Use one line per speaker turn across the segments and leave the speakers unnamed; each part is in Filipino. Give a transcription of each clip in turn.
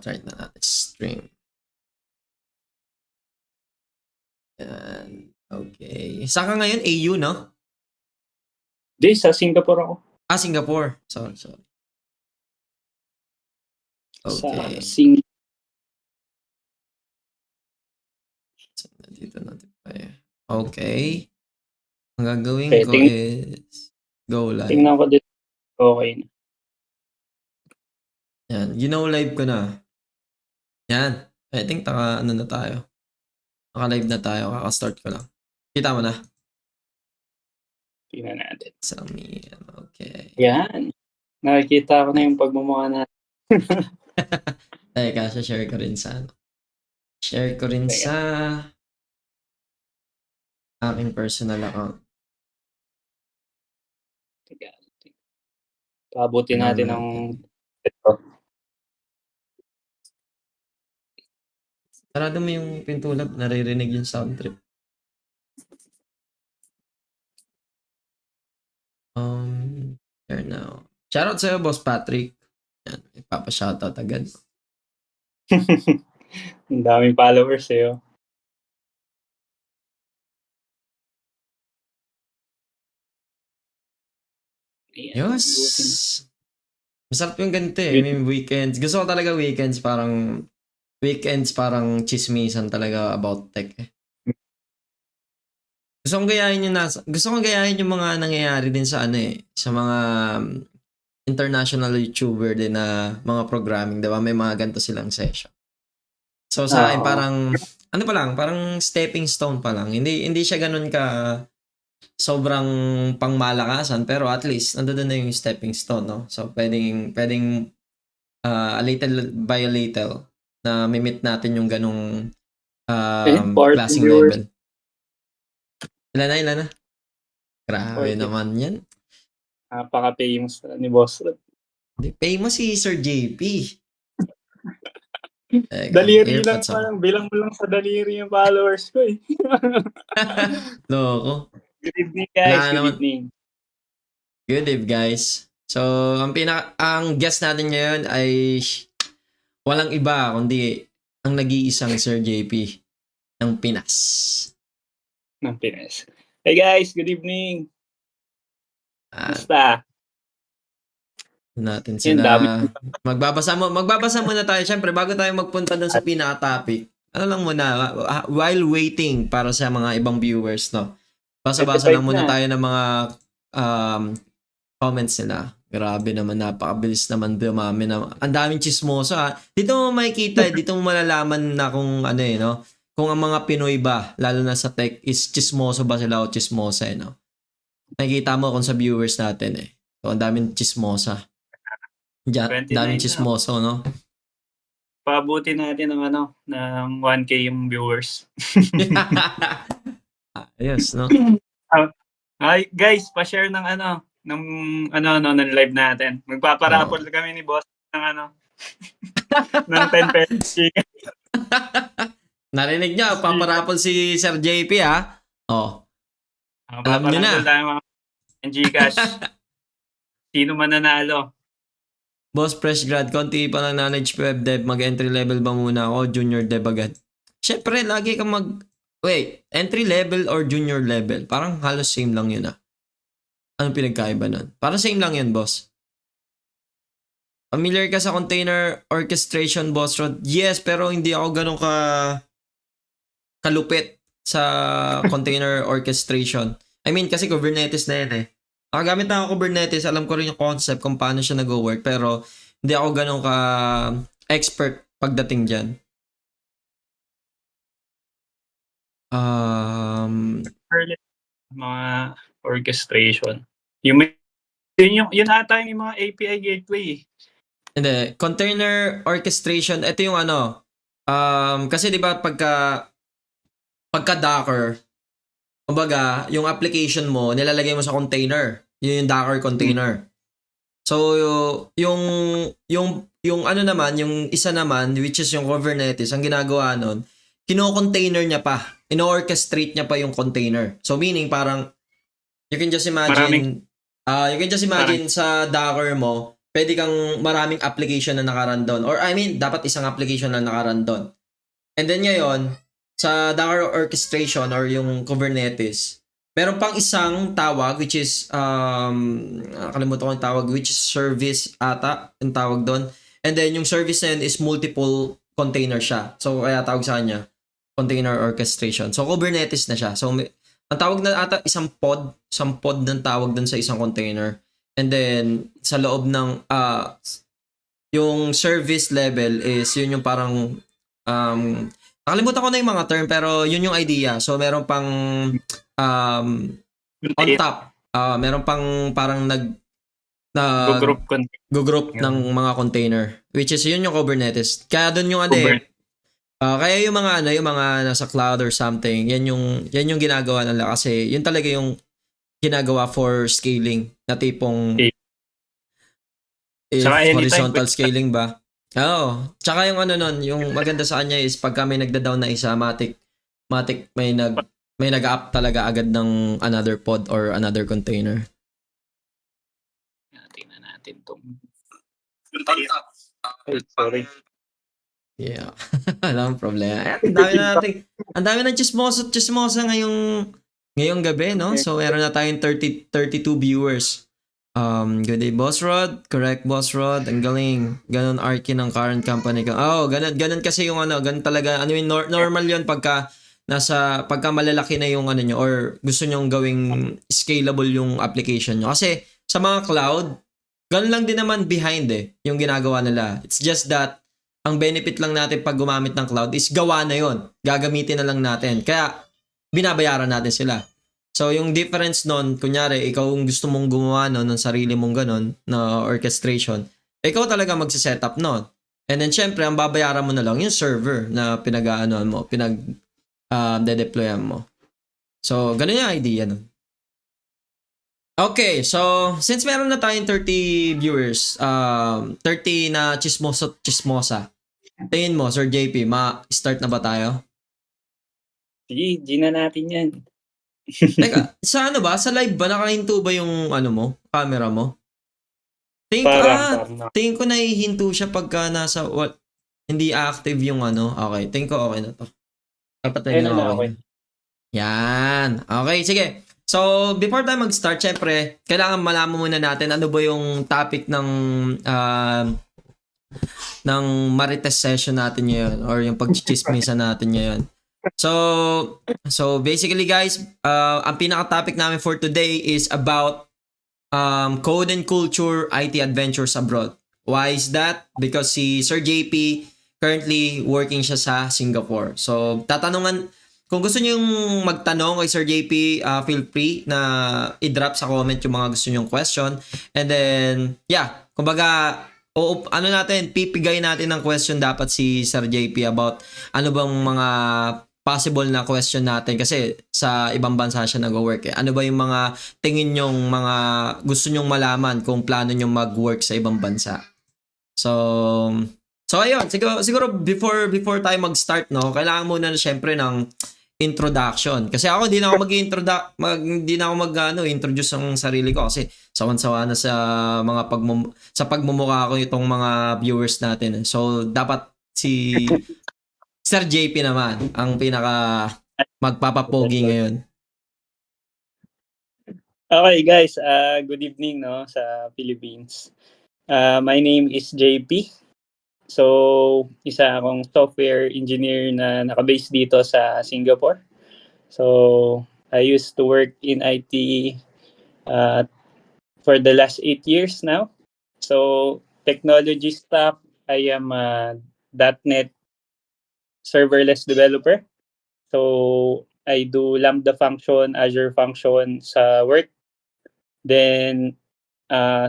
Try na natin stream. Yan. Okay. Saan ka ngayon? AU, no?
Di, sa Singapore ako.
Singapore. Sorry.
Sa
Okay. Dito natin pa eh. Okay. Ang gagawin ko is go live.
Tingnan ko dito. Okay na.
Yan. Live ko na. Yan. I think ano na tayo. Naka-live na tayo. Kaka-start ko lang. Kita mo na?
Tingnan natin.
Okay.
Yan. Nakikita ko na yung pagmumukha natin.
Teka, share ko rin sa ano. Share ko rin sa aking personal account.
Pabuti natin ng ito.
Sarado mo yung pintulab, naririnig yung sound trip. There now. Shoutout sa'yo, Boss Patrick. Yan, ipapa-shoutout agad.
Ang daming followers sa'yo.
Yes. Masarap yung ganito eh. I mean, weekends. Gusto ko talaga weekends parang chismisan talaga about tech eh. Gusto kong gayahin yung mga nangyayari din sa sa mga international YouTuber din na mga programming, 'di ba? May mga ganito silang session. So sa akin parang parang stepping stone pa lang. Hindi siya ganoon ka sobrang pangmalakasan, pero at least nandoon na yung stepping stone, no? So pwedeng a little by a little na mimit natin yung ganung klaseng level. Ilan na? Grabe naman yan.
Napaka-famous ni Boss Rod.
Famous si Sir JP.
Daliri lang parang, bilang mo lang sa daliri yung followers ko eh.
Loko.
Good evening guys, good evening.
Good evening guys. So, ang guest natin ngayon ay walang iba kundi ang nag-iisang Sir JP ng Pinas.
Hey guys, good evening. Basta.
Natin sila. Magbabasa muna tayo. Siyempre, bago tayo magpunta doon sa pinaka-topic, ano lang muna, while waiting para sa mga ibang viewers, no? Basa-basa lang muna tayo ng mga comments nila. Grabe naman, napakabilis naman dumami na. Ang daming chismoso ha. Dito mo makikita, dito mo malalaman na kung no? Kung ang mga Pinoy ba, lalo na sa tech, is chismoso ba sila o chismosa, no? Nakikita mo kung sa viewers natin eh. So, ang daming chismosa. Daming chismoso, no?
Pabuti natin ng 1K yung viewers.
Ayos, no?
Hi, guys, pa-share ng ng live natin. Magpaparapol kami ni Boss ng ng 10 pesos.
Narinig niyo, paparapol si Sir JP ha? Alam niyo na.
Tayo mga Gcash. Sino man nanalo?
Boss, fresh grad, konti pa lang knowledge web dev, mag-entry level ba muna ako, junior dev agad? Syempre, lagi kang entry level or junior level, parang halos same lang yun ah. Anong pinagkaiba nun? Parang same lang yun, boss. Familiar ka sa container orchestration, Boss Rod? Yes, pero hindi ako ganun kalupit sa container orchestration. I mean, kasi Kubernetes na yan eh. Nakagamit na ako Kubernetes, alam ko rin yung concept kung paano siya nag-work, pero hindi ako ganun expert pagdating dyan.
Mga orchestration. Yun ata yung mga API gateway.
Hindi, container orchestration, ito yung kasi di ba pagka Docker, kumbaga, yung application mo, nilalagay mo sa container. Yun yung Docker container. So, yung ano naman, yung isa naman, which is yung Kubernetes, ang ginagawa nun, kino-container niya pa. Ino-orchestrate niya pa yung container. So, meaning parang, you can just imagine sa Docker mo, pwede kang maraming application na nakaran doon. Or I mean, dapat isang application na nakaran doon. And then ngayon, sa Docker orchestration or yung Kubernetes, meron pang isang tawag which is, nakalimutan ko yung tawag, which is service ata, yung tawag doon. And then yung service na yun is multiple container siya. So kaya tawag sa kanya, container orchestration. So Kubernetes na siya. So ang tawag na ata isang pod ng tawag doon sa isang container. And then sa loob ng yung service level is yun yung parang nakalimutan ko na yung mga term pero yun yung idea. So meron pang on top, meron pang parang group ng mga container which is yun yung Kubernetes. Kaya doon yung kaya yung mga nasa cloud or something, yan yung ginagawa nila kasi yun talaga yung ginagawa for scaling na tipong horizontal scaling ba? Oo. Tsaka yung yung maganda sa kanya is pagka may nagda-down na isa, matik may nag-up talaga agad ng another pod or another container.
Tingnan natin tong
Sorry.
Yeah. Walang problema. Ang dami ng chismosa ngayong gabi, no? So, meron na tayong 32 viewers. Good day, Boss Rod. Correct, Boss Rod. Ang galing. Ganon Arky ng current company ko. Ganon kasi yung ganon talaga. Normal yun pagka malalaki na yung nyo or gusto nyong gawing scalable yung application nyo. Kasi sa mga cloud, ganon lang din naman behind yung ginagawa nila. It's just that ang benefit lang natin pag gumamit ng cloud is gawa na yon. Gagamitin na lang natin. Kaya binabayaran natin sila. So yung difference nun, kunyari, ikaw kung gusto mong gumawa ng sarili mong ganon na orchestration, ikaw talaga magsisetup nun. And then syempre, ang babayaran mo na lang yung server na de-deployan mo. So, ganun yung idea nun. Okay, so since meron na tayong 30 viewers, 30 na chismosa. Tingin mo, Sir JP, ma-start na ba tayo?
Sige, G na natin yan.
Teka, sa sa live ba nakahinto ba yung camera mo? Tingin ko nahihinto siya pagka nasa hindi active yung Okay, tingin ko okay na to. Dapat na okay. Yan. Okay, sige. So, before tayo mag-start, syempre, kailangan malaman muna natin ano ba yung topic ng Marites session natin ngayon or yung pagchichismisa natin ngayon. So basically guys, ang pinaka-topic namin for today is about code and culture IT adventures abroad. Why is that? Because si Sir JP currently working siya sa Singapore. So kung gusto niyo yung magtanong kay Sir JP, feel free na i-drop sa comment yung mga gusto niyong question. And then, kumbaga, pipigay natin ng question dapat si Sir JP about ano bang mga possible na question natin kasi sa ibang bansa siya nag-work. Ano ba yung mga tingin nyong mga gusto nyong malaman kung plano nyong mag-work sa ibang bansa? So ayun, siguro before tayo mag-start, kailangan muna syempre ng introduction. Kasi ako hindi na ako introduce ang sarili ko kasi sawan-sawa na sa mga pagmumukha ko itong mga viewers natin. So dapat si Sir JP naman ang pinaka magpapapogi ngayon.
Okay guys, good evening sa Philippines. My name is JP. So, isa akong software engineer na nakabase dito sa Singapore. So, I used to work in IT for the last 8 years now. So, technology stack, I am a .NET serverless developer. So, I do Lambda function, Azure function sa work. Then,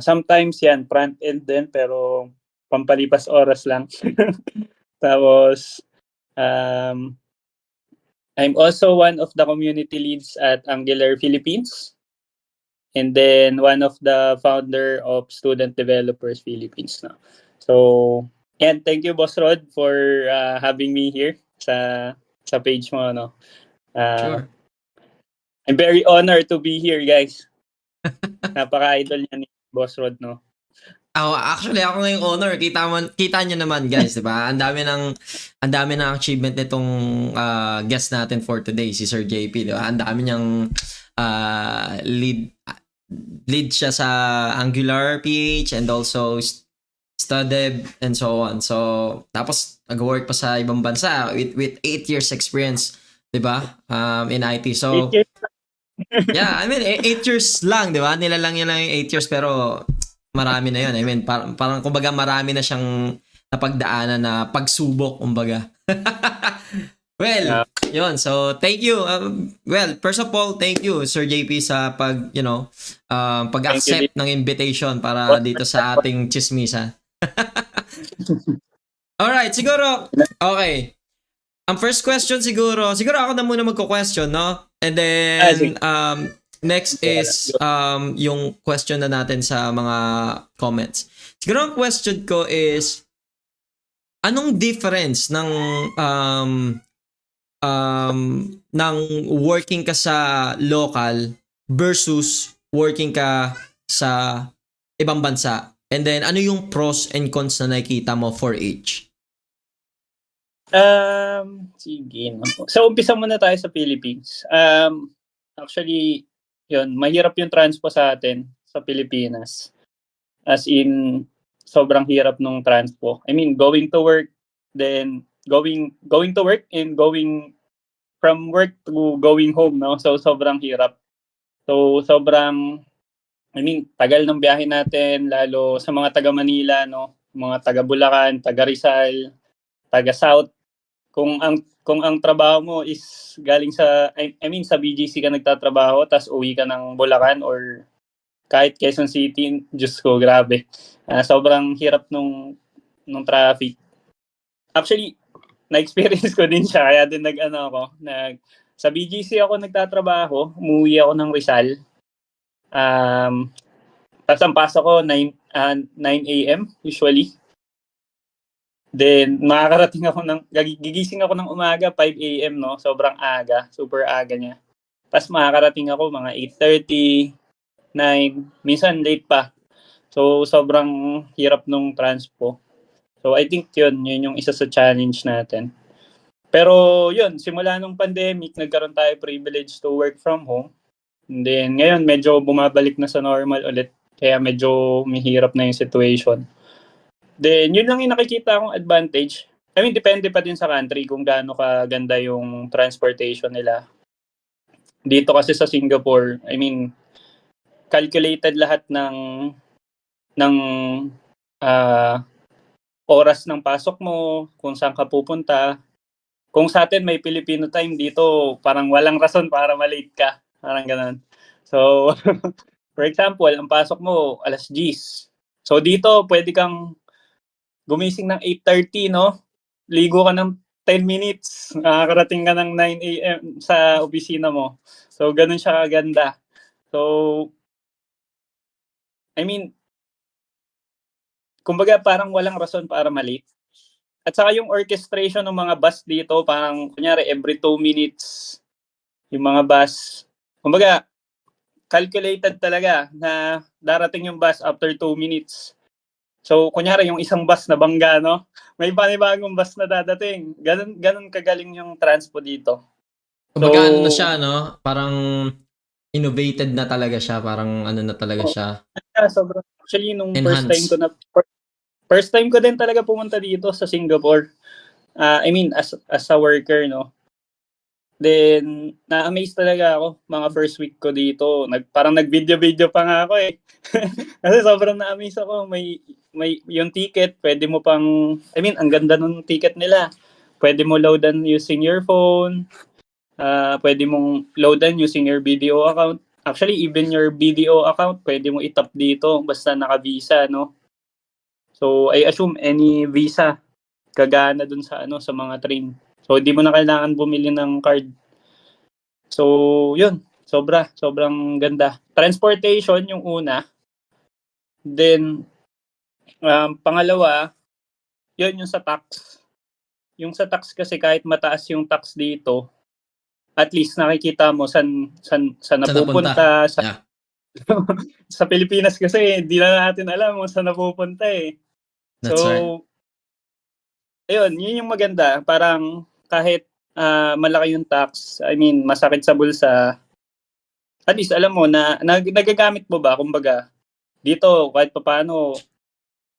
sometimes front end din, pero pampalipas oras lang. Tapos, I'm also one of the community leads at Angular Philippines. And then one of the founder of Student Developers Philippines. So, thank you, Boss Rod, for having me here sa page mo.
Sure.
I'm very honored to be here, guys. Napaka-idol niya ni Boss Rod,
Actually, ako ngayong honor. Kita nyo naman, guys, di ba? Ang dami ng achievement nitong guest natin for today, si Sir JP, di ba? Ang dami niyang lead siya sa Angular PH and also Studeb and so on. So, tapos nag-work pa sa ibang bansa with 8 years experience, di ba? In IT. So,
8 years.
yeah, I mean, 8 years lang, di ba? Nilalang niya lang yung 8 years, pero marami na yun. I mean, parang kumbaga marami na siyang napagdaanan na pagsubok, kumbaga. Well, yun. So, thank you. Well, first of all, thank you, Sir JP, sa pag-accept ng invitation para dito sa ating chismisa. Alright, siguro, okay. Ang first question siguro ako na muna magko-question, no? And then, next is yung question na natin sa mga comments. Siguro ang question ko is, anong difference ng working ka sa local versus working ka sa ibang bansa? And then, ano yung pros and cons na nakikita mo for each?
Sige. No? So, umpisa muna tayo sa Philippines. Actually, yun, mahirap yung transpo sa atin sa Pilipinas. As in, sobrang hirap nung transpo. I mean, going to work, then going to work and going from work to going home, no? So, sobrang hirap. So, tagal ng biyahe natin, lalo sa mga taga Manila, no? Mga taga Bulacan, taga Rizal, taga South. Kung ang trabaho mo is galing sa sa BGC ka nagtatrabaho tapos uwi ka ng Bulacan or kahit Quezon City, Diyos ko, grabe. Sobrang hirap nung traffic. Tapos na-experience ko din siya kaya din sa BGC ako nagtatrabaho, umuwi ako ng Rizal. Tapos ang pasok ko 9 a.m. usually. Then, gigising ako ng umaga, 5 a.m., no? Sobrang aga, super aga niya. Tapos makakarating ako mga 8:30, 9, minsan late pa. So, sobrang hirap nung transpo. So, I think yun yung isa sa challenge natin. Pero yun, simula nung pandemic, nagkaroon tayo privilege to work from home. And then, ngayon, medyo bumabalik na sa normal ulit. Kaya medyo mahirap na yung situation. Then, yun lang yung nakikita kong advantage. I mean, depende pa din sa country kung gaano kaganda yung transportation nila. Dito kasi sa Singapore, I mean, calculated lahat ng oras ng pasok mo, kung saan ka pupunta. Kung sa atin may Filipino time, dito parang walang rason para malate ka. Parang ganun. So, for example, ang pasok mo, 10:00. So, dito, pwede kang gumising ng 8:30, no? Ligo ka ng 10 minutes. Nakakarating ka ng 9 a.m. sa opisina mo. So, ganun siya kaganda. So, I mean, kumbaga parang walang rason para malate. At saka yung orchestration ng mga bus dito, parang kunyari every 2 minutes yung mga bus. Kumbaga, calculated talaga na darating yung bus after 2 minutes. So, kunyari yung isang bus na bangga, no? May panibagong bus na dadating. Ganun kagaling yung transpo dito.
Kumbaga, ano na siya, no? Parang innovated na talaga siya. Parang ano na talaga siya.
Sobrang, actually, nung
Enhance.
first time ko din talaga pumunta dito sa Singapore. I mean, as a worker, no? Then, na-amaze talaga ako mga first week ko dito. Parang nag-video pa nga ako eh. Kasi sobrang na-amaze ako. May yung ticket, pwede mo pang, I mean, ang ganda ng ticket nila. Pwede mo loadan using your phone. Pwede mong loadan using your BDO account. Actually, even your BDO account, pwede mo itap dito basta naka-visa, no? So, I assume any visa gagana dun sa sa mga train. So, hindi mo na kailangan bumili ng card. So, yun. Sobrang ganda. Transportation yung una. Then, pangalawa, yun yung sa tax. Yung sa tax kasi kahit mataas yung tax dito, at least nakikita mo saan napupunta, Sa Pilipinas kasi, hindi na natin alam kung saan napupunta eh.
That's right.
So, ayun, yun yung maganda. Parang kahit malaki yung tax, I mean, masakit sa bulsa, at least alam mo na nagagamit mo ba, kumbaga, dito kahit papaano,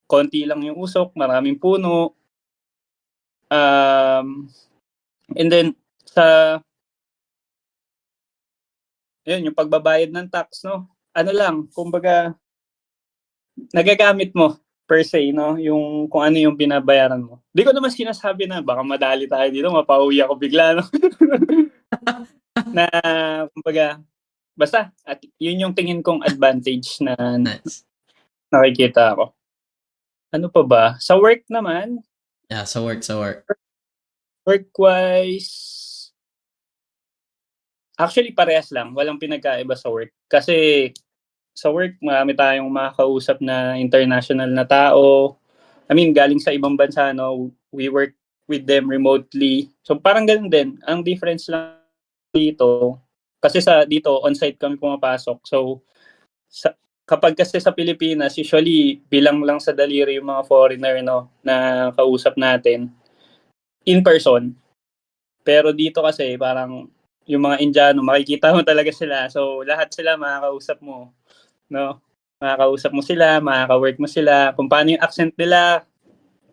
konti lang yung usok, maraming puno, and then sa yun, yung pagbabayad ng tax, no? Ano lang, kumbaga, nagagamit mo per se, no? Yung kung ano yung binabayaran mo. Di ko naman sinasabi na baka madali tayo dito, mapauwi ako bigla, no? Na, kumbaga, basta, at yun yung tingin kong advantage na
Nice.
nakikita ako. Ano pa ba? Sa work naman,
Yeah, sa work.
work-wise, actually parehas lang. Walang pinagkaiba sa work. Kasi sa work, marami tayong makakausap na international na tao. I mean, galing sa ibang bansa, no? We work with them remotely. So parang ganun din. Ang difference lang dito, kasi dito, on-site kami pumapasok. So, kapag kasi sa Pilipinas, usually, bilang lang sa daliri yung mga foreigner, no, na kausap natin, in person. Pero dito kasi, parang, yung mga Indiano, makikita mo talaga sila. So, lahat sila makakausap mo, no? Makakausap mo sila, makaka-work mo sila, kung paano yung accent nila.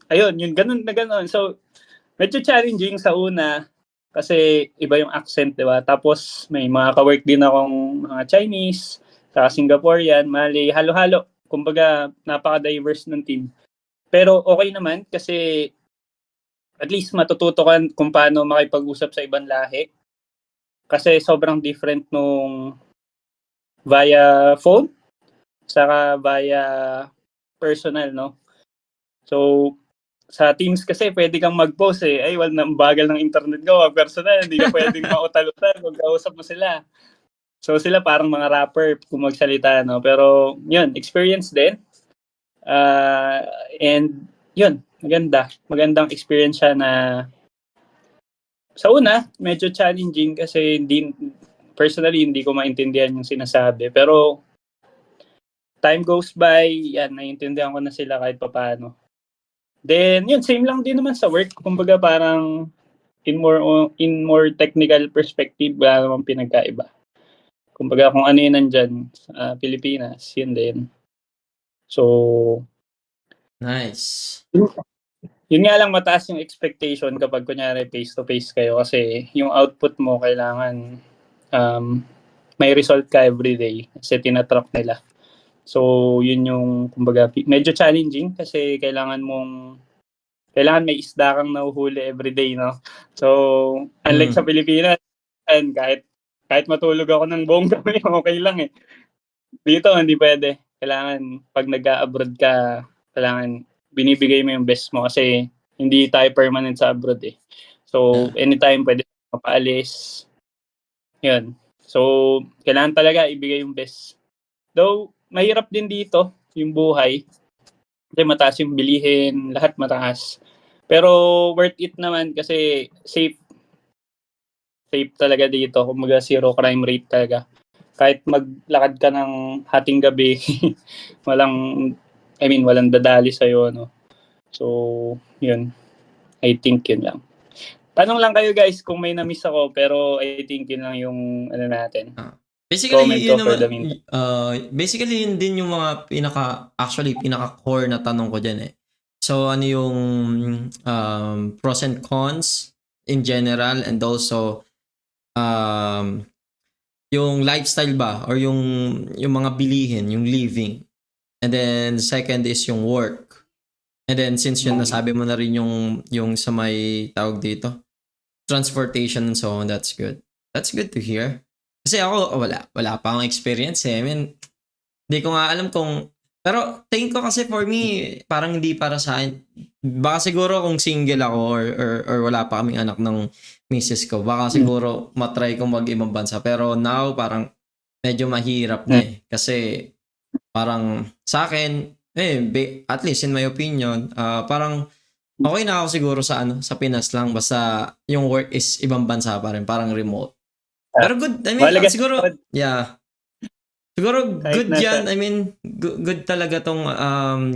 Ayun, yung ganun na ganun. So, medyo challenging sa una, kasi iba yung accent, di ba? Tapos, may mga ka-work din akong mga Chinese, sa Singaporean, Malay, halo-halo. Kumbaga, napaka-diverse ng team. Pero okay naman kasi at least matututo ka kung paano makipag-usap sa ibang lahi. Kasi sobrang different nung via phone, saka via personal, no? So, sa Teams kasi pwede kang mag-post eh. Ay, wala nang bagal ng internet ko. Personal, hindi ka pwedeng mautal-utal kung kausap mo sila. So, sila parang mga rapper kung magsalita, no? Pero, yun, experience din. And, yun, maganda. Magandang experience siya na sa una, medyo challenging kasi personally, hindi ko maintindihan yung sinasabi. Pero, time goes by, yan, naiintindihan ko na sila kahit papaano. Then, yun, same lang din naman sa work. Kumbaga parang in more technical perspective, wala namang pinagkaiba. Kumbaga kung ano yun nandyan sa Pilipinas, yun din. So,
Nice.
yun nga lang mataas yung expectation kapag kunyari face-to-face kayo kasi yung output mo kailangan may result ka everyday kasi tinatrack nila. So, yun yung kumbaga medyo challenging kasi kailangan may isda kang nahuhuli everyday, no? So, unlike sa Pilipinas, and kahit matulog ako ng buong gabi, okay lang eh. Dito, hindi pwede. Kailangan, pag nag-abroad ka, kailangan binibigay mo yung best mo kasi hindi tayo permanent sa abroad eh. So, anytime pwede mapaalis. Yun. So, kailangan talaga ibigay yung best. Though, mahirap din dito yung buhay. Kasi mataas yung bilihin, lahat mataas. Pero worth it naman kasi safe talaga dito. Kumbaga zero crime rate talaga. Kahit maglakad ka ng hating gabi, walang dadali sa'yo, no? So, yun. I think yun lang. Tanong lang kayo guys kung may na-miss ako, pero I think yun lang yung natin.
Basically,
Comment
yun
ko for
naman,
the meantime.
basically, yun din yung mga pinaka-core na tanong ko dyan eh. So, ano yung pros and cons in general and also yung lifestyle ba or yung mga bilihin, yung living. And then, second is yung work. And then, since yun, nasabi mo na rin yung sa may tawag dito, transportation and so on, that's good. That's good to hear. Kasi ako, wala pa akong experience eh. I mean, hindi ko nga alam kung, pero tingin ko kasi for me, parang hindi para sa akin. Baka siguro kung single ako or wala pa kaming anak ng misis ko, baka siguro matry kong mag-ibang bansa. Pero now, parang medyo mahirap na eh. Kasi parang sa akin, at least in my opinion, parang okay na ako siguro sa Pinas lang basta yung work is ibang bansa pa rin, parang remote. Pero good, I mean,
Mahalaga
siguro, yeah. Siguro
Kahit
good
nasa-
yan. I mean, good talaga tong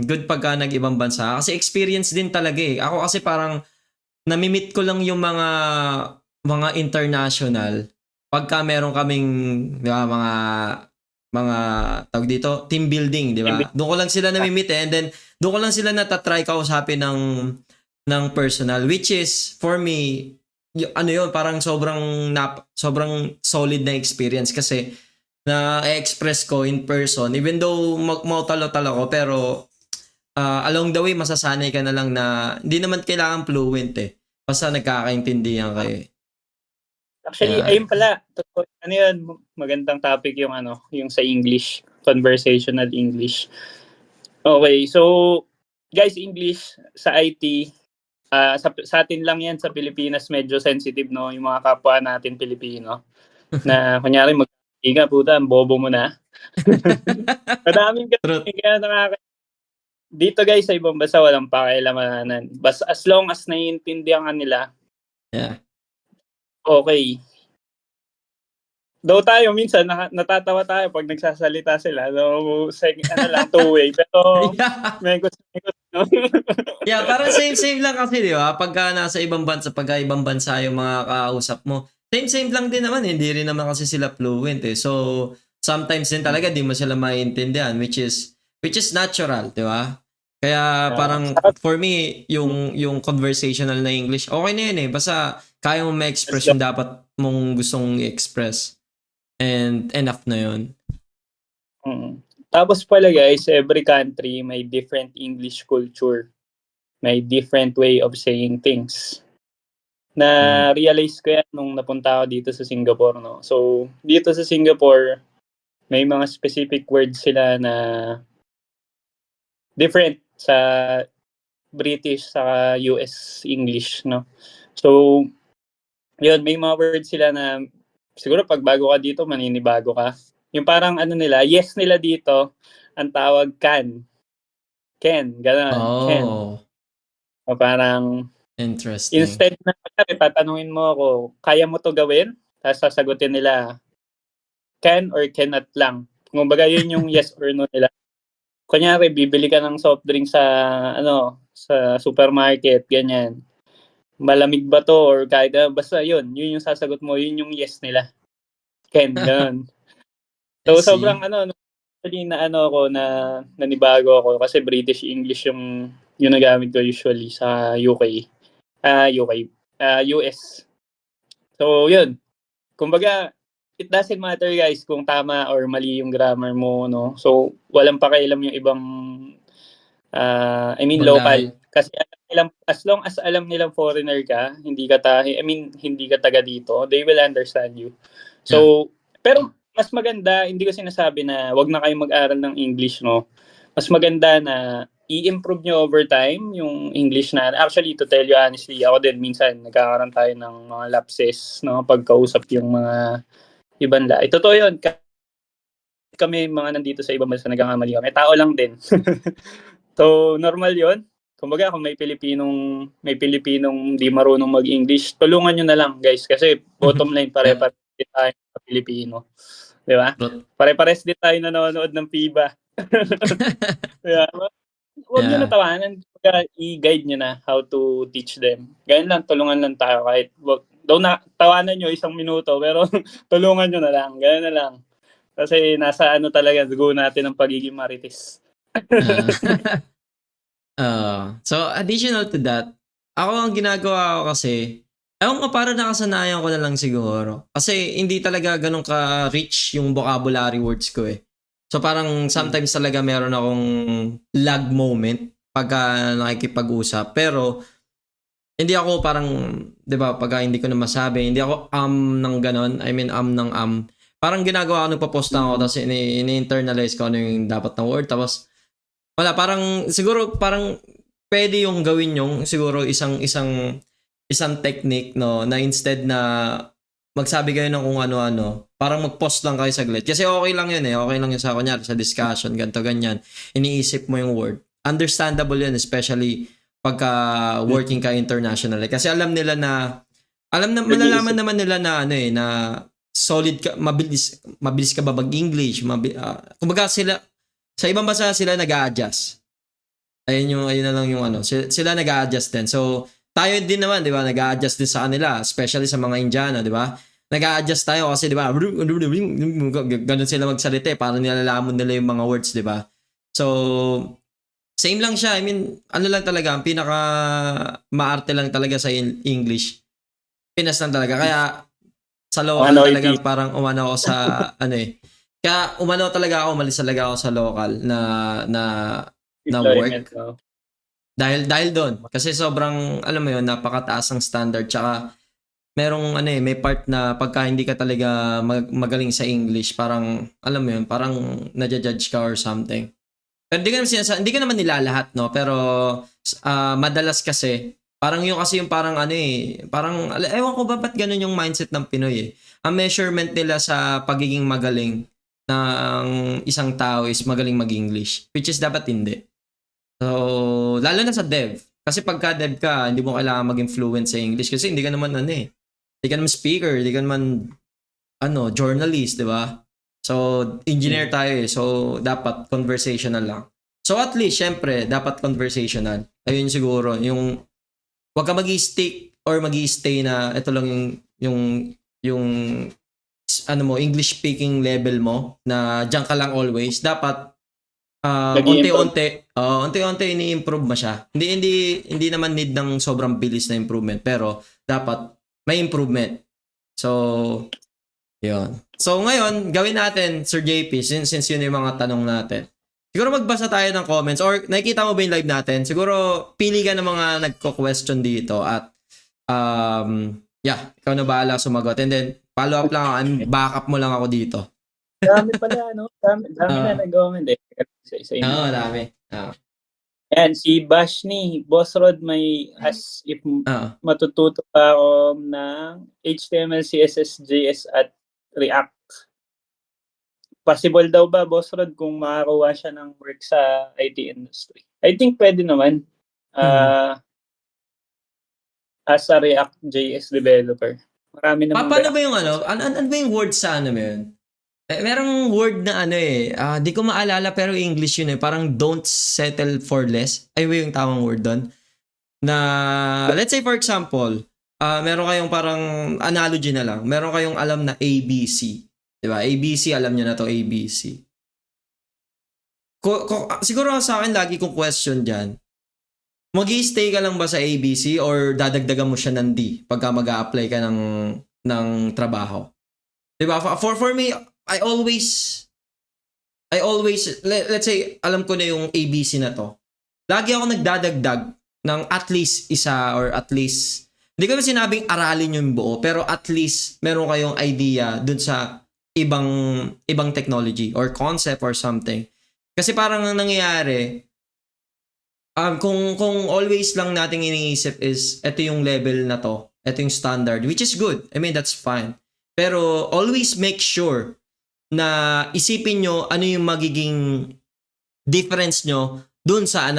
good pagka nag-ibang bansa. Kasi experience din talaga eh. Ako kasi parang namimit ko lang yung mga international pagka meron kaming, di ba, mga tawag dito, team building, di ba? Doon ko lang sila namimit and then doon ko lang sila natatry kausapin ng personal, which is for me ano yun, parang sobrang solid na experience kasi na-express ko in person even though mautalo-talo ko pero along the way masasanay ka na lang na hindi naman kailangan fluent eh. Basta nagkakaintindihan kayo.
Actually,
Yeah.
ayun pala. Ano yun, magandang topic yung yung sa English, conversational English. Okay, so guys, English sa IT, sa atin lang yan sa Pilipinas medyo sensitive, no? Yung mga kapwa natin Pilipino. Na kunyari mag-iga, puta, ang bobo mo na. Madaming
Truth.
kaya dito guys, sa ibang bansa walang pakialamanan. Basta as long as naiintindihan ka nila,
Yeah.
okay. Though tayo minsan natatawa tayo pag nagsasalita sila. So, two-way. Pero
Yeah.
may gusto, no?
Yeah, parang same lang kasi, di ba? Pagka nasa ibang bansa yung mga kausap mo, same lang din naman, hindi rin naman kasi sila fluent eh. So, sometimes din talaga di mo sila maintindihan, which is natural, di ba? Kaya parang for me, yung conversational na English, okay na yun eh. Basta kaya mo ma-express yung dapat mong gustong i-express. And enough na yun.
Tapos pala guys, every country may different English culture. May different way of saying things. Na-realize ko yan nung napunta ako dito sa Singapore, no? So, dito sa Singapore, may mga specific words sila na different sa British sa US English, no? So, yun, may mga words sila na siguro pag bago ka dito, maninibago ka. Yung parang nila, yes nila dito, ang tawag can. Ken, gano'n. Ken.
Oh,
O parang,
interesting.
instead na tatanungin mo ako, kaya mo to gawin? Tapos sasagutin nila, can or cannot lang. Kumbaga yun yung yes or no nila. Kunyari, bibili ka ng soft drink sa sa supermarket, ganyan. Malamig ba to or kahit basta yun yung sasagot mo, yun yung yes nila. Can, gano'n. So
I see.
sobrang actually na ako na nanibago ako kasi British English yung nagamit ko usually sa UK. US. So yun. Kumbaga, it doesn't matter guys kung tama or mali yung grammar mo, no. So walang pakialam yung ibang
Ibang
local.
lahi.
Kasi as long as alam nilang foreigner ka, hindi ka taga dito, they will understand you. So, pero mas maganda, hindi ko sinasabi na wag na kayong mag-aral ng English, no. Mas maganda na i-improve nyo over time yung English na. Actually, to tell you honestly, ako din minsan nagkakaroon tayo ng mga lapses, no, pagkausap yung mga ibang lahi. Totoo yun. Kami mga nandito sa ibang bansa nagkakamali kami. Tao lang din. So, normal yun. Kumbaga, kung may Pilipinong di marunong mag-English, tulungan nyo na lang, guys. Kasi bottom line, pare-pares din tayo sa Pilipino. Di ba? Pare-pares din tayo nanonood ng FIBA. Diba? Huwag nyo natawanan. I-guide nyo na how to teach them. Ganyan lang, tulungan lang tayo. Kahit, daw na tawanan nyo 1 minuto, pero tulungan nyo na lang. Ganyan na lang. Kasi nasa talaga, dugo natin ang pagiging marites.
So, additional to that, ako ang ginagawa ko kasi, ewan ko parang nakasanayan ko na lang siguro. Kasi hindi talaga ganun ka-rich yung vocabulary words ko eh. So parang sometimes talaga meron akong lag moment pagka nakikipag-usap. Pero, hindi ako parang, di ba, pagka hindi ko na masabi, hindi ako ng ganon. I mean, ng Parang ginagawa ko, nagpa-post lang ako, tapos ini-internalize ko ano yung dapat na word. Tapos, wala, parang, siguro, parang, pwede yung gawin yung, siguro, isang technique, no, na instead na magsabi kayo ng kung ano-ano, parang mag-post lang kayo saglit. Kasi okay lang yun eh. Okay lang yun sa kunyari, sa discussion, ganito, ganyan. Iniisip mo yung word. Understandable yun, especially pagka working ka internationally. Kasi malalaman naman nila na solid ka, mabilis ka ba mag-English, kumbaga sila sa ibang bansa sila nag-a-adjust. Ayun na lang yung ano, sila nag-a-adjust din. So, tayo din naman, 'di ba? Nag-a-adjust din sa kanila, especially sa mga Indiano, 'di ba? Nag-a-adjust tayo kasi 'di ba? Ganun sila magsalita, para nilalamon nila yung mga words, 'di ba? So, same lang siya. I mean, ano lang talaga, ang pinaka maarte lang talaga sa English. Pinas lang talaga. Kaya sa local talaga parang umano ako sa ano eh. Kaya umalis talaga ako sa local na work. Dahil doon. Kasi sobrang, alam mo yun, napakataas ng standard. Tsaka, may part na pagka hindi ka talaga magaling sa English, parang, alam mo yun, parang nadja-judge ka or something. Pero hindi ka naman nilalahat, no? Pero, madalas kasi, parang parang parang, ewan ko ba ba't ganun yung mindset ng Pinoy eh. Ang measurement nila sa pagiging magaling ng isang tao is magaling mag-English. Which is dapat hindi. So, lalo na sa dev. Kasi pagka dev ka, hindi mo kailangan maging fluent sa English kasi hindi ka naman hindi ka naman speaker, hindi ka naman journalist, di ba? So, engineer tayo eh. So, dapat conversational lang. So, at least, syempre, dapat conversational. Ayun siguro, yung wag ka mag-stick or mag-stay na ito lang yung English speaking level mo na diyan ka lang always. Dapat unti-unti ini-improve mo siya. Hindi naman need ng sobrang bilis na improvement, pero dapat may improvement. So, yun. So, ngayon, gawin natin, Sir JP, since yun yung mga tanong natin. Siguro magbasa tayo ng comments or nakikita mo ba yung live natin? Siguro pili ka ng mga nagko-question dito at ikaw na bahala sumagot. And then, follow up lang ako, backup mo lang ako dito.
Dami pala, no? Dami na nag-comment eh.
Oo, dami.
Yan, si Bashni, Boss Rod, may as if matututo pa ako ng HTML, CSS, JS at React. Possible daw ba, Boss Rod, kung makakuha siya ng work sa IT industry? I think pwede naman. As a React JS developer. Marami naman.
Paano ba yung ano ba yung word sa mo yun? Merong word na di ko maalala pero English yun eh. Parang don't settle for less. Ay, yung tamang word doon. Na, let's say for example, meron kayong parang analogy na lang. Meron kayong alam na ABC. Diba? ABC, alam nyo na to, ABC. Siguro sa akin lagi kong question dyan, mag-i-stay ka lang ba sa ABC or dadagdagan mo siya ng D pagka mag-a-apply ka ng trabaho? Diba? For me, I always, let's say, alam ko na yung ABC na to. Lagi ako nagdadagdag ng at least isa or at least, hindi ko na sinabing aralin yung buo, pero at least meron kayong idea dun sa ibang technology or concept or something. Kasi parang ang nangyayari, kung always lang nating iniisip is ito yung level na to, ito yung standard, which is good. I mean, that's fine. Pero always make sure na isipin nyo ano yung magiging difference nyo dun sa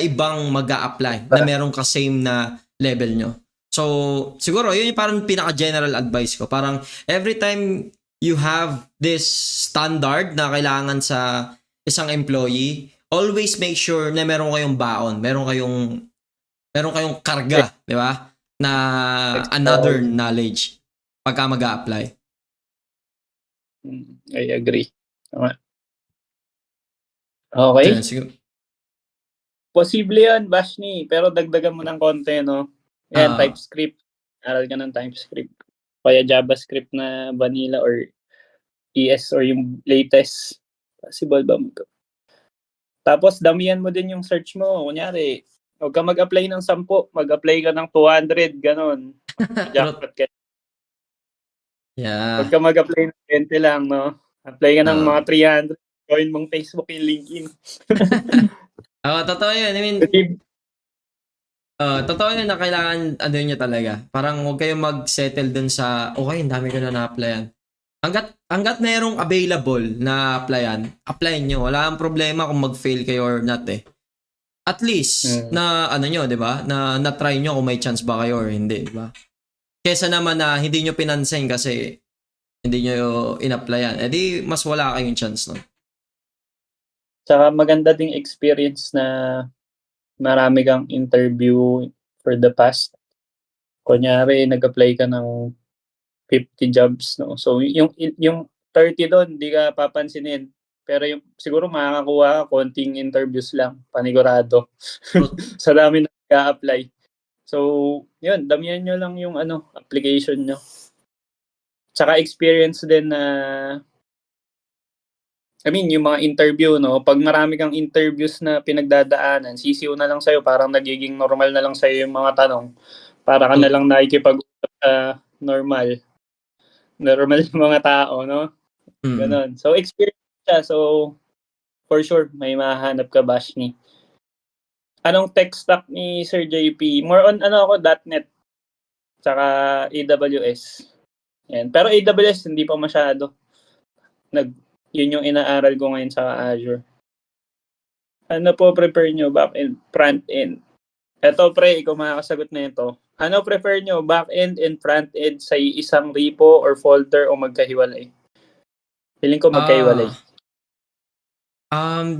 ibang mag-a-apply na meron ka same na level nyo. So, siguro, yun yung parang pinaka-general advice ko. Parang every time you have this standard na kailangan sa isang employee, always make sure na meron kayong baon, meron kayong karga, di ba? Na another knowledge pagka mag-a-apply.
I agree. Okay. Posible yan, Bashni. Pero dagdagan mo ng konti, no? Yan, TypeScript. Aral ka ng TypeScript. Kaya JavaScript na vanilla or ES or yung latest. Possible ba mo? Tapos, damihan mo din yung search mo. Kunyari, huwag ka mag-apply ng 10. Mag-apply ka ng 200. Ganon. Jackpot ka.
Yeah.
Huwag ka mag-apply ng 20 lang, no? Apply ka ng mga 300. Gawin mong Facebook yung LinkedIn.
Totoo yun. I mean, totoo yun na kailangan nyo talaga. Parang huwag kayong mag-settle dun sa, okay, ang dami ko na na-applyan. Hanggat merong available na applyan nyo. Wala ang problema kung mag-fail kayo or not eh. At least, na nyo, di ba? Na try nyo kung may chance ba kayo or hindi, di ba? Kesa naman na hindi nyo pinansin kasi hindi nyo in-applyan, edi mas wala kayong chance nun.
Tsaka maganda ding experience na marami kang interview for the past. Kunyari, nag-apply ka ng 50 jobs, no? So, yung 30 doon, di ka papansinin. Pero yung, siguro makakakuha ka konting interviews lang, panigurado. Sa dami na nag-a-apply. So, yun, damihan nyo lang yung application nyo. Tsaka experience din na yung mga interview, no? Pag marami kang interviews na pinagdadaanan, sisiw na lang sa'yo, parang nagiging normal na lang sa'yo yung mga tanong. Para ka na lang nakikipag-usap sa normal yung mga tao, no? Ganon. So, experience siya. So, for sure, may mahanap ka, Bashni. Anong tech stack ni Sir JP? More on, ako, .NET. Tsaka AWS. Yan. Pero AWS, hindi pa masyado. Yun yung inaaral ko ngayon sa Azure. Ano po prefer nyo? Back-end, front-end? Eto, pre, ikaw makakasagot na ito. Ano prefer nyo? Back-end and front-end sa isang repo or folder o magkahiwalay? Feeling ko magkahiwalay.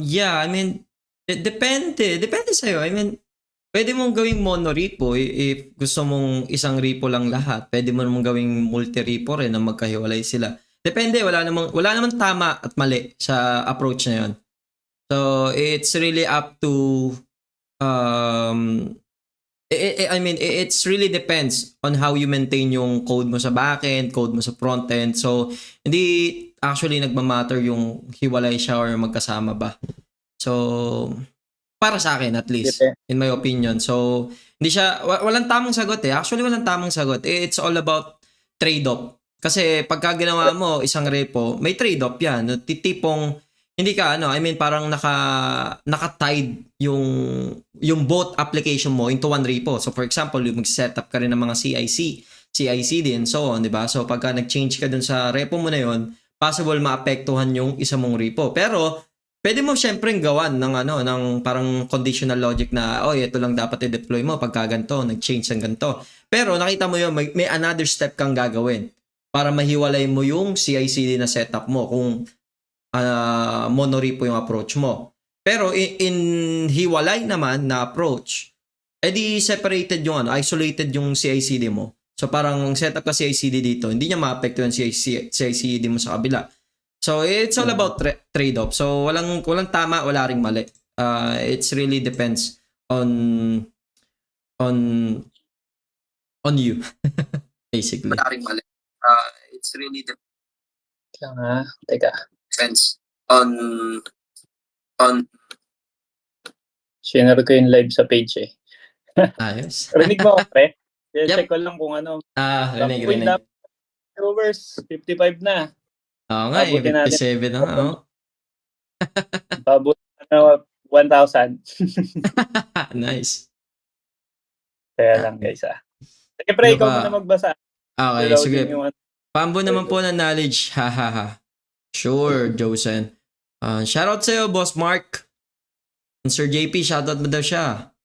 Yeah, I mean, depende sa'yo. I mean, pwede mong gawing mono-repo if gusto mong isang repo lang lahat. Pwede mo namang gawing multi-repo rin na magkahiwalay sila. Depende, wala namang tama at mali sa approach na yun. So, it's really up to it's really depends on how you maintain yung code mo sa backend, code mo sa frontend. So, hindi actually nagmamatter yung hiwalay siya or magkasama ba. So, para sa akin at least, in my opinion. So, hindi siya, walang tamang sagot eh. Actually, walang tamang sagot. It's all about trade-off. Kasi pagka ginawa mo isang repo, may trade-off yan. Tipong, hindi ka parang naka-tied yung both application mo into one repo. So for example, mag-setup ka rin ng mga CI/CD and so on, di ba? So pagka nag-change ka dun sa repo mo na yon, possible maapektuhan yung isa mong repo. Pero pwede mo syempre gawan ng parang conditional logic na ito lang dapat i-deploy mo pagka ganito, nag-change ng ganito. Pero nakita mo yun, may another step kang gagawin para mahiwalay mo yung CI/CD na setup mo kung monorepo yung approach mo. Pero in hiwalay naman na approach, edi separated yung isolated yung CI/CD mo. So parang setup ka CI/CD dito, hindi niya maapekto yung CI/CD mo sa kabila. So it's all about trade-off. So walang tama, wala ring mali. It's really depends on you. Basically.
Wala ring mali. It's really
Teka.
depends on
Share ko yung live sa page eh.
Ayos.
Rinig mo ako, pre?
Yep.
Check ko lang kung
Rinig.
Viewers, 55 na.
Oo nga,
Abutin natin.
57 na nga.
Pabuti na 1,000.
Nice.
Kaya lang guys Sige pre, ikaw
ba?
muna magbasa.
Okay,
Reloading
sige.
yung
Pambo naman po ng knowledge. Ha. Sure, Josen. Shoutout sa'yo, Boss Mark. And Sir JP, shoutout mo daw siya.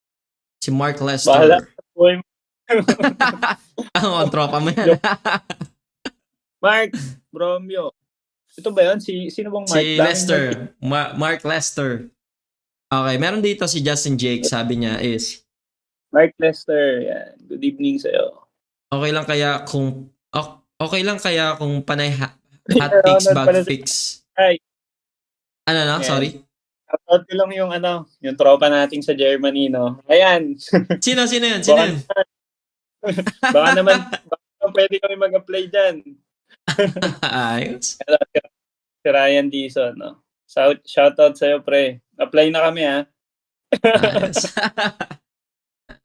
Si Mark Lester.
Bahala. Boy,
Ang tropa mo yan.
Mark, Bromeo. Ito ba yun? Sino bang Mark?
Si Lester. Mark Lester. Okay, meron dito si Justin Jake. Sabi niya is,
Mark Lester. Yan. Good evening sa'yo.
okay lang kaya kung panay hotfix, bugfix.
Ay.
Ano?
Yeah.
Sorry?
Shoutout ko lang yung yung tropa nating sa Germany, no? Ayan.
Sino yun?
Baka naman pwede kami mag-apply dyan.
Ayos.
Si Ryan Dizon, no? Shoutout sa'yo, pre. Apply na kami, ha?
Ayos.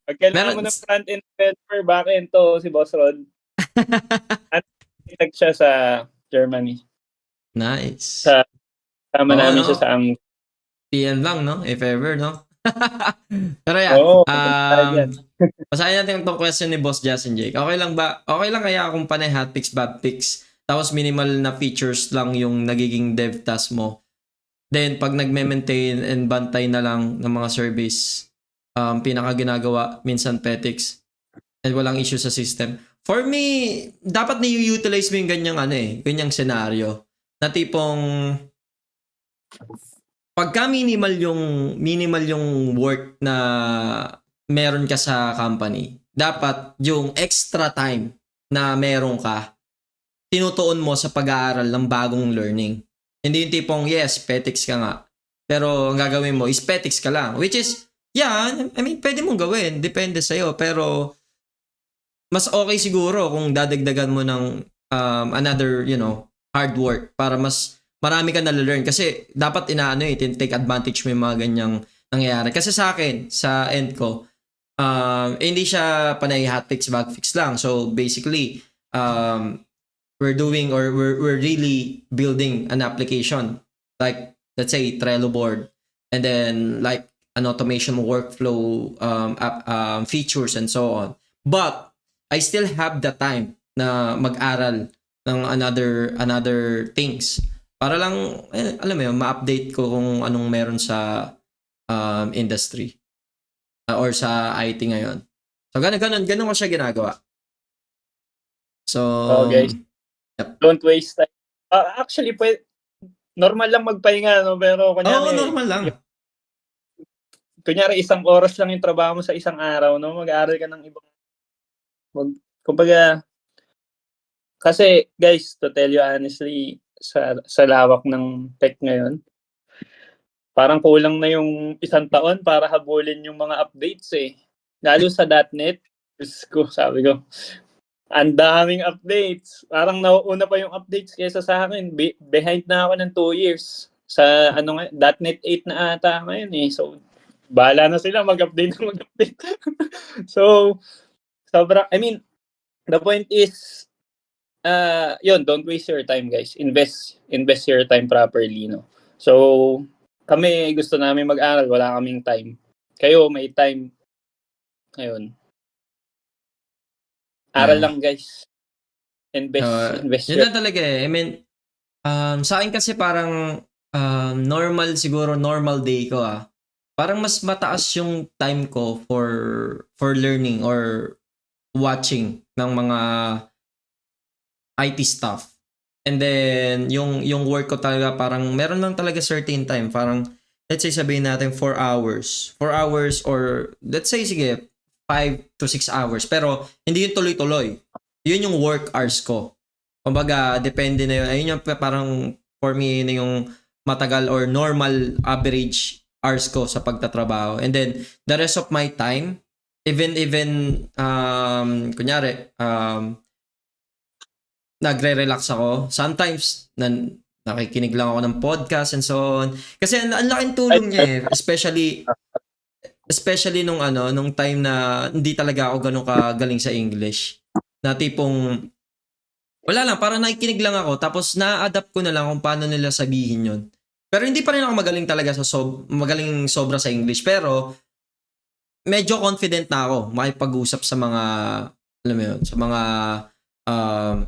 Pag kailangan mo ng front-end developer, back-end to si Boss Rod. At siya sa Germany.
Nice.
Tama namin siya sa ang
PM lang, no? If ever, no? Pero yan, basahin natin itong question ni Boss Justin Jake. Okay lang kaya kung panay hotfix, bugfix, tapos minimal na features lang yung nagiging dev task mo. Then, pag nagme-maintain and bantay na lang ng mga service, pinaka ginagawa, minsan petics, and walang issue sa system. For me, dapat na-utilize mo yung ganyang senaryo. Na tipong pagka minimal yung work na meron ka sa company, dapat yung extra time na meron ka, tinutuon mo sa pag-aaral ng bagong learning. Hindi yung tipong, yes, petics ka nga. Pero ang gagawin mo is petics ka lang. Which is, yeah, I mean, pwede mong gawin. Depende sa'yo. Pero mas okay siguro kung dadagdagan mo ng another, hard work para mas marami ka na-learn. Kasi dapat take advantage mo yung mga ganyang nangyayari. Kasi sa akin, sa end ko, hindi siya panay hotfix, bagfix lang. So basically, we're doing or we're really building an application like, let's say, Trello board, and then like an automation workflow features and so on. But I still have the time na mag-aral ng another things para lang alam mo yun, ma-update ko kung anong meron sa industry or sa IT ngayon. So ganun ko siya ginagawa. So
Guys,
yep.
don't waste time. Actually, normal lang magpahinga, no? Pero
normal lang.
Kunyari, 1 oras lang yung trabaho mo sa isang araw, no? Mag-aaral ka ng ibang kumbaga, kasi guys, to tell you honestly, sa lawak ng tech ngayon, parang kulang na yung 1 taon para habulin yung mga updates eh. Lalo sa .NET, sabi ko, ang daming updates. Parang nauuna pa yung updates kaysa sa akin. Behind na ako ng 2 years. Sa .NET 8 na ata ngayon eh. So, bahala na sila mag-update. So, the point is, don't waste your time, guys. Invest your time properly, no? So, kami gusto namin mag-aral, wala kaming time. Kayo may time. Ngayon. Aral lang, guys. Invest
yun na talaga eh. I mean, sa akin kasi parang normal day ko parang mas mataas yung time ko for learning or watching ng mga IT stuff. And then yung work ko talaga parang meron lang talaga certain time, parang let's say sabihin natin 4 hours. 4 hours or let's say sige 5 to 6 hours, pero hindi yung tuloy-tuloy. Yun yung work hours ko. Kumbaga depende na yun. Ayun yung parang for me na yung matagal or normal average hours ko sa pagtatrabaho. And then the rest of my time, even kunyari nagre-relax ako. Sometimes nakikinig lang ako ng podcast and so on. Kasi ang laking tulong niya eh, especially nung time na hindi talaga ako ganun kagaling sa English. Na tipong wala lang, parang nakikinig lang ako tapos na-adapt ko na lang kung paano nila sabihin yun. Pero hindi pa rin ako magaling talaga magaling sobra sa English, pero medyo confident na ako makipag-usap sa mga alam mo yun, sa mga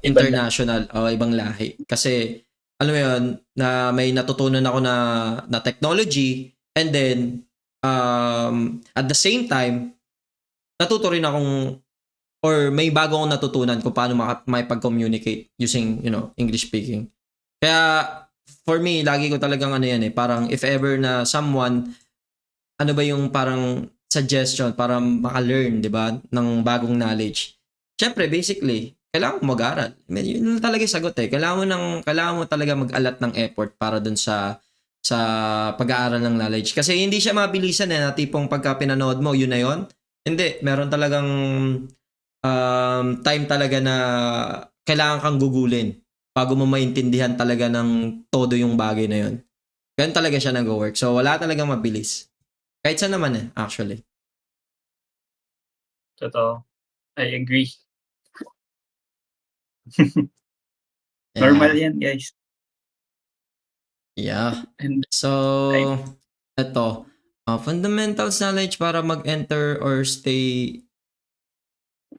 international o ibang lahi. Kasi alam mo yun, na may natutunan ako na technology, and then at the same time natuto rin akong or may bago akong natutunan kung paano makipag-communicate using, English speaking. Kaya for me, lagi ko talagang yan eh, parang if ever na someone, ano ba yung parang suggestion para maka-learn, di ba, ng bagong knowledge. Syempre, basically, kailangan mo mag-aral. I mean, yun talaga yung sagot eh. Kailangan mo talaga mag-alat ng effort para dun sa pag-aaral ng knowledge. Kasi hindi siya mabilisan eh, na tipong pagka pinanood mo, yun na yun. Hindi, meron talagang time talaga na kailangan kang gugulin bago mo maintindihan talaga ng todo yung bagay na yun. Ganun talaga siya nag-work. So, wala talagang mabilis. Kahit saan naman eh, actually.
Totoo. I agree.
Yeah.
Normal yan, guys.
Yeah.
And
So, ito. Fundamentals knowledge para mag-enter or stay...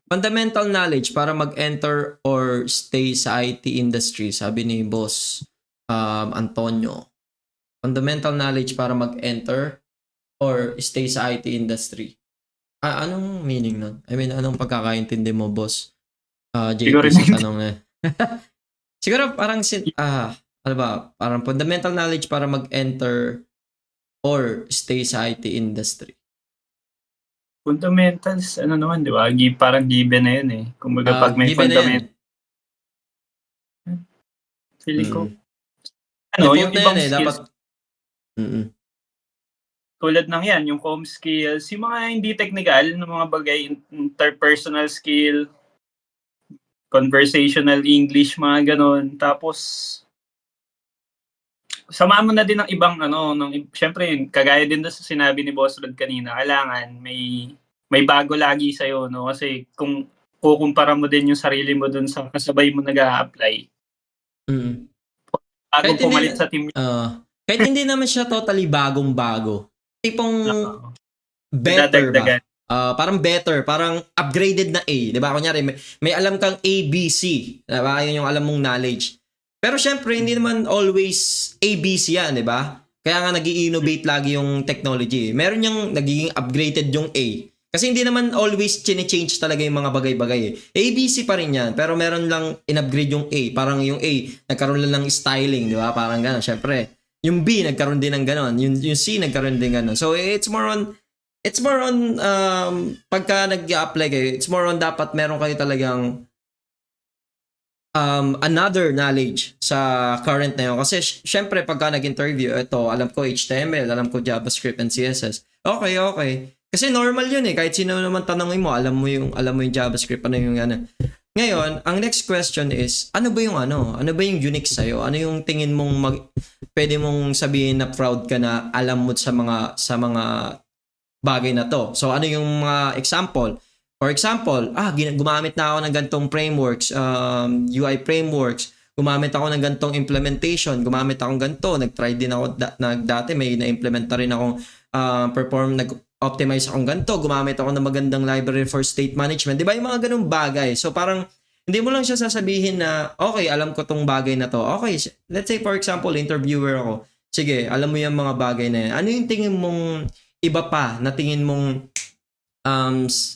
Fundamental knowledge para mag-enter or stay sa IT industry, sabi ni Boss Antonio. Fundamental knowledge para mag-enter or stay sa IT industry. Anong meaning nun? I mean, anong pagkakaintindi mo, Boss
Siguro
JP sa
hindi.
tanong na. Siguro parang ano ba, parang fundamental knowledge para mag-enter or stay sa IT industry.
Fundamentals, ano naman, di ba? Parang given na yun eh. Kumbaga pag may
Given na yan.
fundamental, feeling ko, yung
Default na
ibang
yan
skills,
dapat. Mm-mm.
tulad ng yan, yung comm skills, yung mga hindi technical, ng mga bagay, interpersonal skill, conversational English, mga ganon. Tapos, samahan mo na din ng ibang syempre, kagaya din doon sa sinabi ni Boss Rod kanina, kailangan may bago lagi sa'yo, no? Kasi kung kukumpara mo din yung sarili mo doon sa kasabay mo nag-a-apply,
Mm.
bago
Kahit hindi,
pumalit sa team,
kahit hindi naman siya totally bagong-bago. Tipong better ba?
dadagdagan.
Parang better, parang upgraded na A. Diba? Kunyari, may alam kang ABC. Diba? Yun yung alam mong knowledge. Pero syempre, hindi naman always ABC yan, diba? Kaya nga nag-i-innovate lagi yung technology. Meron yung nagiging upgraded yung A. Kasi hindi naman always chine-change talaga yung mga bagay-bagay eh. ABC pa rin yan, pero meron lang in-upgrade yung A. Parang yung A, nagkaroon lang ng styling, di ba? Parang gano'n. Syempre, yung B, nagkaroon din ng gano'n. Yung C, nagkaroon din gano'n. So, it's more on, pagka nag-apply kayo, it's more on dapat meron kayo talagang another knowledge sa current na yun. Kasi syempre pagka nag-interview, ito, alam ko HTML, alam ko JavaScript and CSS. Okay. Kasi normal yun eh. Kahit sino naman tanongin mo, alam mo yung JavaScript, ano yung ano. Ngayon, ang next question is, ano ba yung unique sa'yo? Ano yung tingin mong pwede mong sabihin na proud ka na alam mo sa mga bagay na to? So, ano yung mga example? For example, gumamit na ako ng gantong frameworks, UI frameworks, gumamit ako ng gantong implementation, gumamit ako ng ganto, nag-try din ako dati may na-implement na rin akong nag-optimize akong ganto, gumamit ako ng magandang library for state management. 'Di ba? Yung mga ganung bagay. So parang hindi mo lang siya sasabihin na okay, alam ko tong bagay na to. Okay, let's say for example, interviewer ako. Sige, alam mo yung mga bagay na yan. Ano yung tingin mong iba pa na tingin mong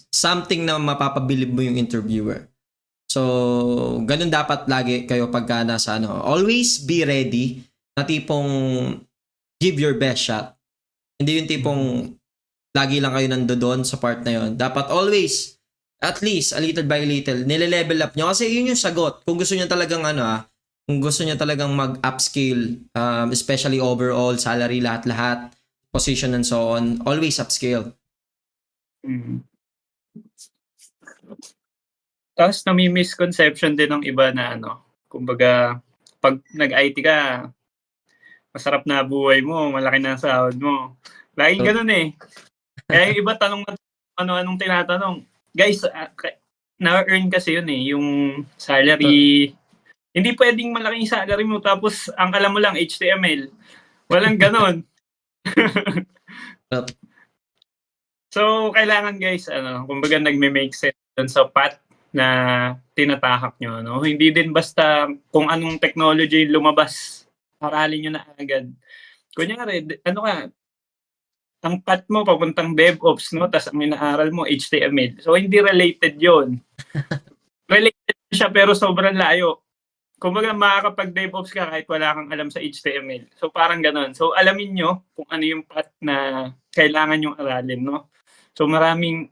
something na mapapabilib mo yung interviewer. So, ganun dapat lagi kayo pagka nasa always be ready na tipong give your best shot. Hindi yung tipong lagi lang kayo nandoon sa part na yon. Dapat always, at least, a little by little, nile-level up nyo. Kasi yun yung sagot. Kung gusto nyo talagang kung gusto nyo talagang mag-upscale, especially overall, salary, lahat-lahat, position and so on, always upscale.
Tapos nami-misconception din ng iba na kumbaga pag nag-IT ka, masarap na buhay mo, malaki na sahod mo. Laging ganun eh. Kaya yung iba tanong anong tinatanong. Guys, na-earn kasi yun eh, yung salary. Hindi pwedeng malaking salary mo tapos ang alam mo lang HTML. Walang ganun. So, kailangan guys, kumbaga nagme-make sense dun sa path na tinatahak nyo. Hindi din basta kung anong technology lumabas, aralin nyo na agad. Kunyari, ang path mo papuntang DevOps, tapos ang inaaral mo HTML. So, hindi related yon. Related siya pero sobrang layo. Kumbaga, makakapag-DevOps ka kahit wala kang alam sa HTML. So, parang ganon. So, alamin nyo kung ano yung path na kailangan yung aralin, no? So, maraming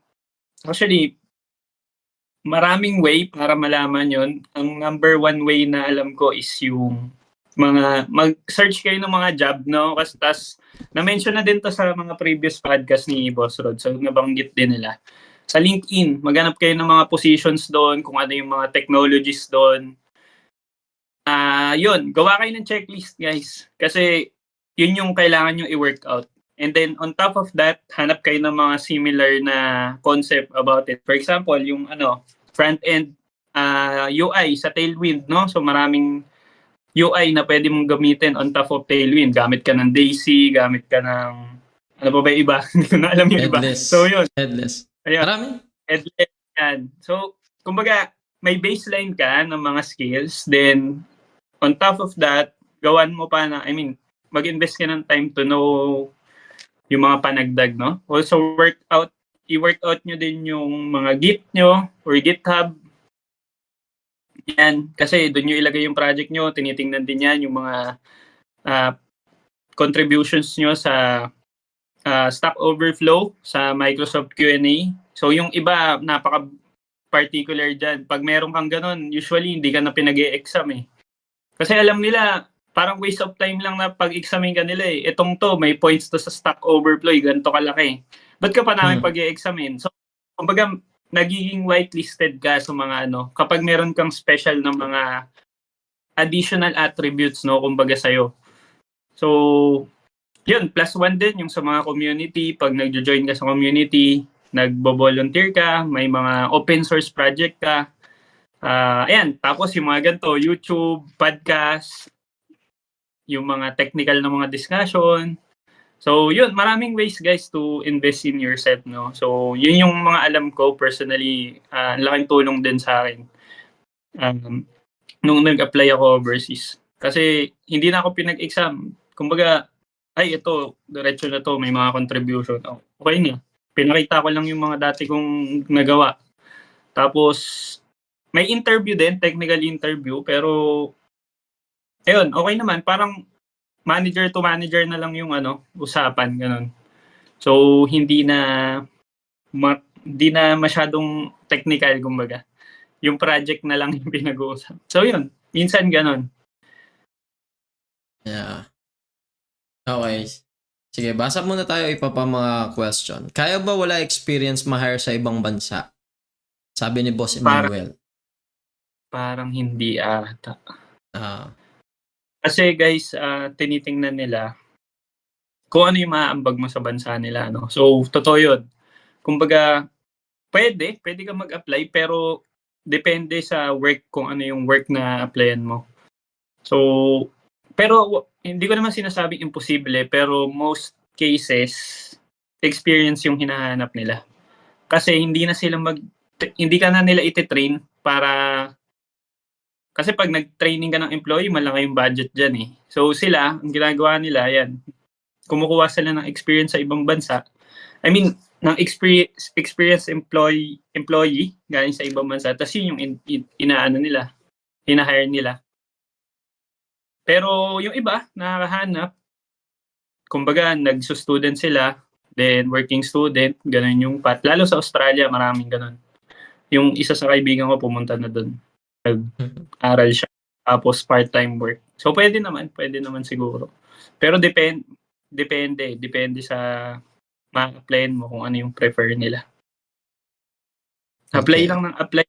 way para malaman yon. Ang number one way na alam ko is yung mag-search kayo ng mga job, no? Kasi na-mention na din to sa mga previous podcast ni Boss Rod. So, nabanggit din nila. Sa LinkedIn, maghanap kayo ng mga positions doon, kung ano yung mga technologies doon. Yun, gawa kayo ng checklist, guys. Kasi, yun yung kailangan nyo i-work out. And then, on top of that, hanap kayo ng mga similar na concept about it. For example, yung front-end UI sa Tailwind, no? So, maraming UI na pwede mong gamitin on top of Tailwind. Gamit ka ng Daisy, gamit ka ng ano ba yung iba? Hindi ko na alam yung iba. So, yun.
Headless.
Ayun.
Marami.
Headless yan. So, kumbaga, may baseline ka ng mga skills. Then, on top of that, gawan mo pa mag-invest ka ng time to know yung mga panagdag, no? Also, i-work out nyo din yung mga Git nyo or GitHub. Yan, kasi doon nyo ilagay yung project nyo, tinitingnan din yan yung mga contributions nyo sa Stack Overflow, sa Microsoft Q&A. So yung iba, napaka-particular dyan. Pag meron kang ganun, usually hindi ka na pinag-e-exam eh. Kasi alam nila, parang waste of time lang na pag-examin ka nila eh. Itong to, may points to sa Stack Overflow, ganito kalaki. Ba't ka pa namin pag-e-examin? So, kumbaga, nagiging whitelisted ka sa mga kapag meron kang special na mga additional attributes, no, kumbaga sa'yo. So, yun, +1 din yung sa mga community. Pag nag-join ka sa community, nagbo-volunteer ka, may mga open source project ka. Ayan, tapos yung mga ganito, YouTube, podcast, yung mga technical na mga discussion. So, yun, maraming ways guys to invest in yourself, no? So, yun yung mga alam ko personally, laking tulong din sa akin. Nung nag-apply ako overseas. Kasi hindi na ako pinag-exam. Kumbaga, ay ito, diretso na to, may mga contribution. Okay na. Pinakita ko lang yung mga dati kong nagawa. Tapos, may interview din, technical interview, pero ayun, okay naman. Parang manager to manager na lang yung usapan, ganun. So, hindi na masyadong technical, kumbaga. Yung project na lang yung pinag-uusap. So, yun. Minsan ganun.
Yeah. Okay. Sige, basa muna tayo ipa pa mga question. Kaya ba wala experience ma-hire sa ibang bansa? Sabi ni Boss Emmanuel.
Parang hindi ata.
Ah.
Kasi guys, tinitingnan nila kung ano yung maaambag mo sa bansa nila, no? So, totoo yun. Kumbaga, pwede ka mag-apply, pero depende sa work kung ano yung work na applyan mo. So, pero hindi ko naman sinasabing imposible, pero most cases, experience yung hinahanap nila. Kasi hindi ka na nila iti-train para. Kasi pag nag-training ka ng employee, malaki yung budget dyan eh. So sila, ang ginagawa nila, yan, kumukuha sila ng experience sa ibang bansa. I mean, ng experience employee galing sa ibang bansa. Tapos yun yung hinahire nila. Pero yung iba, nakakahanap, kumbaga, nagso-student sila, then working student, ganun yung path. Lalo sa Australia, maraming ganun. Yung isa sa kaibigan ko pumunta na doon. Nag-aral siya. Tapos part-time work. So pwede naman siguro. Pero depende sa ma-applyan mo kung ano yung prefer nila. Apply lang ng apply.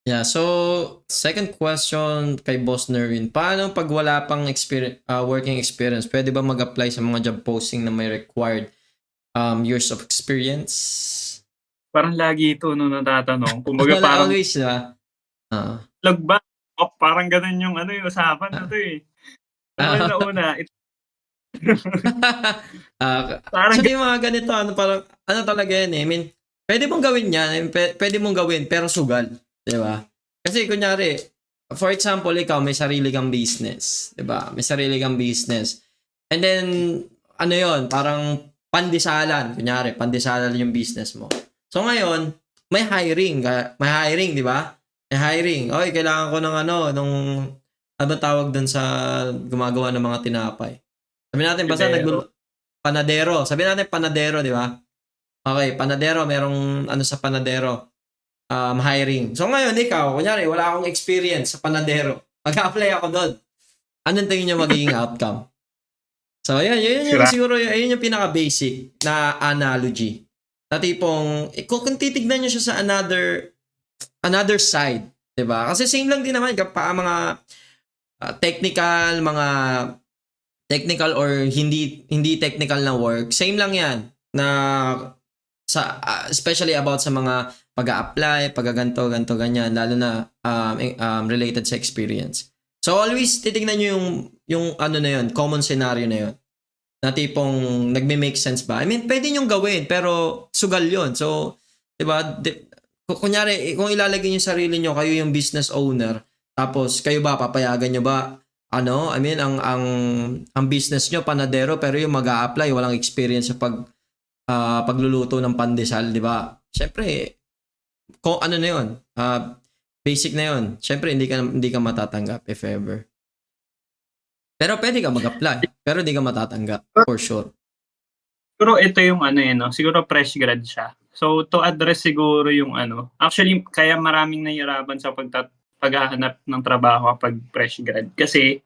Yeah, so second question kay Boss Nerwin. Paano pag wala pang working experience? Pwede ba mag-apply sa mga job posting na may required years of experience?
Parang lagi ito natatanong. Kumbaga
Wala
parang
always
log ba? Parang ganun yung yung usapan na to eh. Pero una,
actually mga ganito, parang, talaga yan eh. I mean, pwede mong gawin yan. Pwede mong gawin, pero sugal. Diba? Kasi kunyari, for example, ikaw may sarili kang business. Diba? May sarili kang business. And then, parang pandisalan. Kunyari, pandisalan yung business mo. So ngayon, may hiring, di ba? May hiring. Oy, kailangan ko ng ano tawag dun sa gumagawa ng mga tinapay. Sabi natin, basta panadero. Sabi natin panadero, di ba? Okay, panadero, merong sa panadero. Hiring. So ngayon, ikaw, kunyari, wala akong experience sa panadero. Mag-apply ako doon. Anong tingin niyo magiging outcome? So, yun yung siguro, yun yung pinaka-basic na analogy. Na tipong, kung titignan nyo siya sa another side, diba? Kasi same lang din naman kapag mga technical or hindi technical na work, same lang yan na especially about sa mga pag-a-apply, pag-ganto, ganyan, lalo na related sa experience. So always titignan nyo yung na yun, common scenario na yun. Na tipong nagme-make sense ba? I mean, pwede nyong gawin, pero sugal yun. So, diba, kunyari, kung ilalagay nyo sarili nyo, kayo yung business owner, tapos kayo ba, papayagan nyo ba, I mean, ang business nyo, panadero, pero yung mag-a-apply, walang experience sa pagluluto ng pandesal, diba? Siyempre, kung ano na yun, basic na yun. Syempre, hindi ka matatanggap if ever. Pero pwede ka mag-apply. Pero hindi ka matatanggap. For sure.
Siguro ito yung siguro fresh grad siya. So to address siguro yung actually kaya maraming nahihirapan sa paghahanap ng trabaho kapag fresh grad. Kasi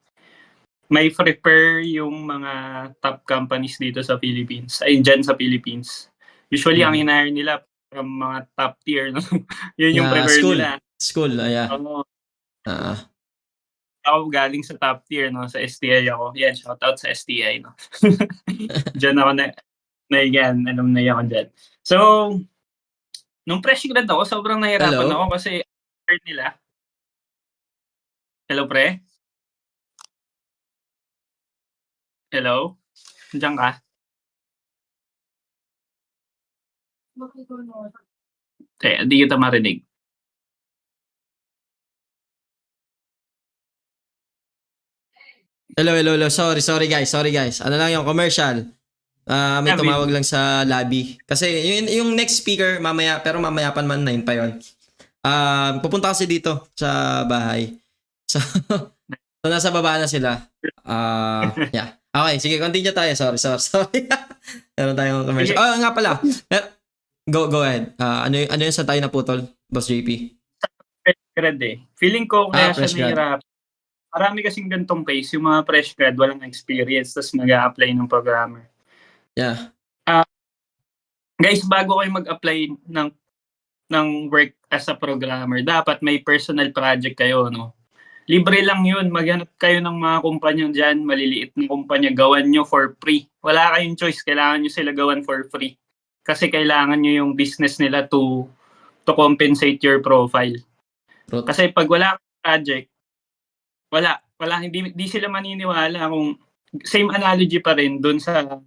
may prepare yung mga top companies dito sa Philippines. Ay, dyan sa Philippines. Usually, ang hinahire nila from mga top tier, no? Yun yung prepare nila.
School, yeah.
Ako galing sa top tier, no? Sa STI ako. Yan, shoutout sa STI, no? Diyan ako alumni ako dyan. So, nung fresh grad ako, sobrang nahirapan ako kasi nila. Hello, pre? Hello? Diyan ka? Di kita marinig.
Hello. Sorry guys. Ano lang yung commercial. May tumawag lang sa lobby. Kasi yung next speaker mamaya, pero mamaya pa man 9 pa yun. Pupunta kasi dito sa bahay. So nasa baba na sila. Yeah. Okay, sige, continue tayo. Sorry. Meron tayong commercial. Oh, nga pala. Go ahead. Ano yung sa tayo naputol, Boss JP?
Fresh grad eh. Feeling ko kaya siya nahihirap. Marami kasing gantong case, yung mga fresh grad, walang experience, tapos mag-a-apply ng programmer.
Yeah.
Guys, bago kayo mag-apply ng work as a programmer, dapat may personal project kayo, no? Libre lang yun. Maghanap kayo ng mga kumpanya dyan, maliliit na kumpanya, gawan nyo for free. Wala kayong choice, kailangan nyo sila gawan for free. Kasi kailangan nyo yung business nila to compensate your profile. Kasi pag wala kang project, wala, hindi sila maniniwala kung same analogy pa rin doon sa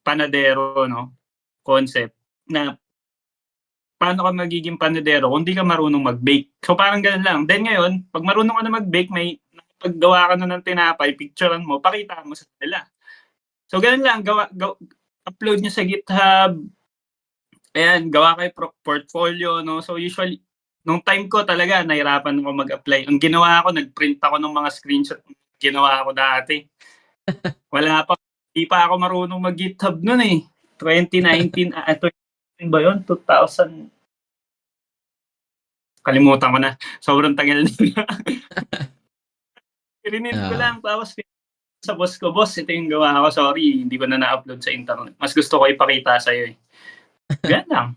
panadero, no? Concept na paano ka magiging panadero kung di ka marunong mag-bake. So parang ganun lang. Then ngayon, pag marunong ka na mag-bake, may paggawa ka na ng tinapay, picturean mo, pakita mo sa nila. So ganun lang, upload nyo sa GitHub. Ayan, gawa kayo portfolio, no? So usually, nung time ko talaga, nahirapan ako mag-apply. Ang ginawa ko, nag-print ako ng mga screenshot ginawa ko dati. Hindi pa ako marunong mag-GitHub nun eh. 2019, 2019 ba yun? 2000. Kalimutan ko na. Sobrang tagal na. Rinid ko lang. Tapos sa boss ko, boss, ito yung gawa ko. Sorry, hindi ko na na-upload sa internet. Mas gusto ko ipakita sa'yo eh. Ganun lang.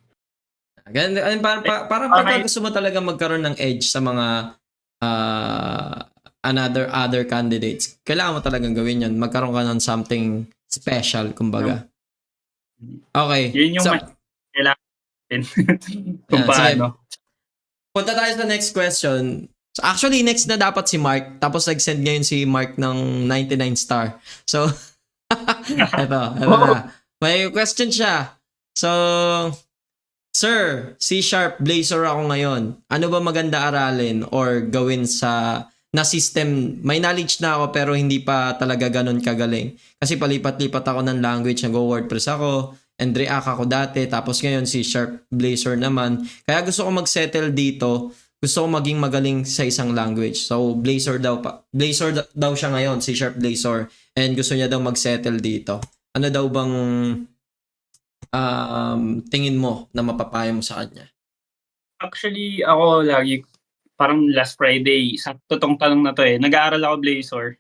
Parang pagka gusto mo talaga magkaroon ng edge sa mga other candidates, kailangan mo talagang gawin yun. Magkaroon ka ng something special, kumbaga. Okay.
Yun yung kailangan din. Kung paano.
Punta tayo sa next question. So actually, next na dapat si Mark. Tapos nag-send ngayon si Mark ng 99 star. So, ito na. May question siya. So, Sir, C# Blazor ako ngayon. Ano ba maganda aralin or gawin na system? May knowledge na ako pero hindi pa talaga ganun kagaling. Kasi palipat-lipat ako ng language. Nag-WordPress ako and React ako dati. Tapos ngayon C# Blazor naman. Kaya gusto ko mag-settle dito. Gusto ko maging magaling sa isang language. So Blazor daw siya ngayon, C# Blazor. And gusto niya daw mag-settle dito. Ano daw bang tingin mo na mapapayo mo sa kanya?
Actually, ako lagi, parang last Friday, sa totoong tanong na to eh, nag-aaral ako Blazor.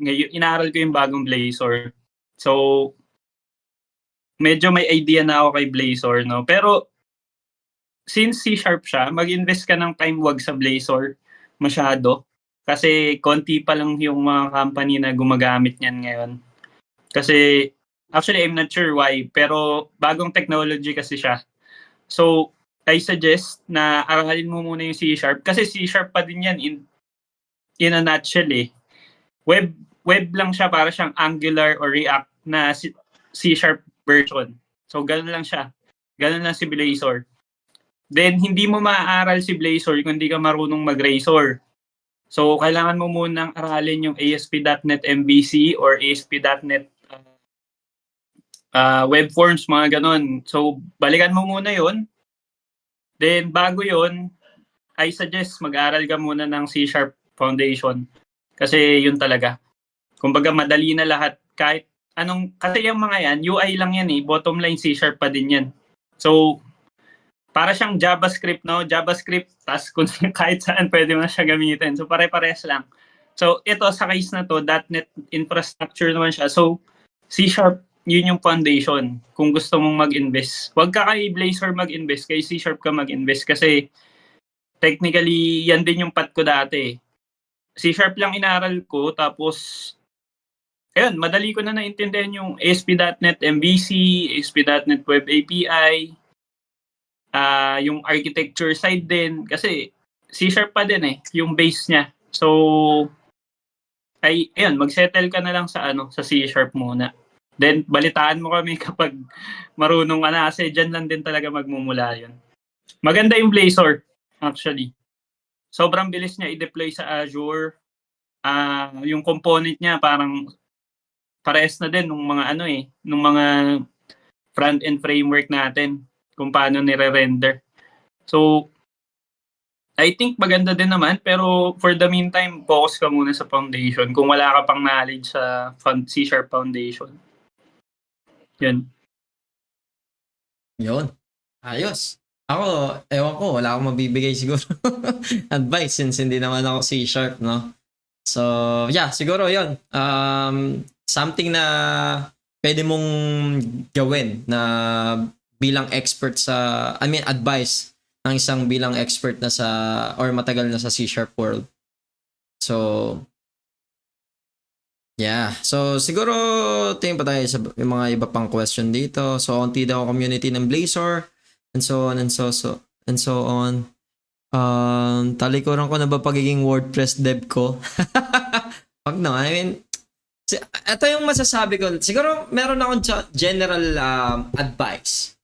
Ngayon, inaaral ko yung bagong Blazor. So, medyo may idea na ako kay Blazor, no? Pero, since C# siya, mag-invest ka ng time, wag sa Blazor masyado. Kasi, konti pa lang yung mga company na gumagamit niyan ngayon. Kasi, actually, I'm not sure why, pero bagong technology kasi siya. So, I suggest na aralin mo muna yung C# kasi C# pa din yan in a nutshell eh. Web lang siya, para siyang Angular or React na C# version. So, ganun lang siya. Ganun lang si Blazor. Then, hindi mo maaaral si Blazor kung hindi ka marunong mag-Razor. So, kailangan mo munang aralin yung ASP.NET MVC or ASP.NET web forms, mga ganon. So, balikan mo muna yun. Then bago yon, I suggest mag-aral ka muna ng C# Foundation. Kasi yun talaga. Kumbaga madali na lahat kahit anong, kasi yung mga yan, UI lang yan eh. Bottom line C# pa din yan. So, para siyang JavaScript, no? JavaScript, tas kung kahit saan pwede mo na siya gamitin. So, pare-pares lang. So, ito sa case na to, .NET infrastructure naman siya. So, C#, yun yung foundation kung gusto mong mag-invest. Huwag ka kay Blazor mag-invest, kay C# ka mag-invest kasi technically, yan din yung path ko dati. C# lang inaral ko, tapos ayun, madali ko na naintindihan yung ASP.NET MVC, ASP.NET Web API, yung architecture side din, kasi C# pa din eh, yung base niya. So, ayun, mag-settle ka na lang sa sa C# muna. Then, balitaan mo kami kapag marunong ka na kasi dyan lang din talaga magmumula yun. Maganda yung Blazor, actually. Sobrang bilis niya i-deploy sa Azure. Yung component niya parang parehas na din nung mga nung mga front-end framework natin kung paano nire-render. So, I think maganda din naman, pero for the meantime, focus ka muna sa foundation kung wala ka pang knowledge sa C# Foundation. Yun.
Yun. Ayos. Ako, ewan ko, wala akong mabibigay siguro. Advice since hindi naman ako C#, no? So, yeah, siguro yun. Something na pwede mong gawin na bilang expert sa, advice ng isang bilang expert na sa, or matagal na sa C# world. So, yeah. So, siguro, tingin pa tayo sa yung mga iba pang question dito. So, onti daw community ng Blazor, and so on, and so on. Talikuran ko na ba pagiging WordPress dev ko? Wag na. Ito yung masasabi ko. Siguro, meron akong general advice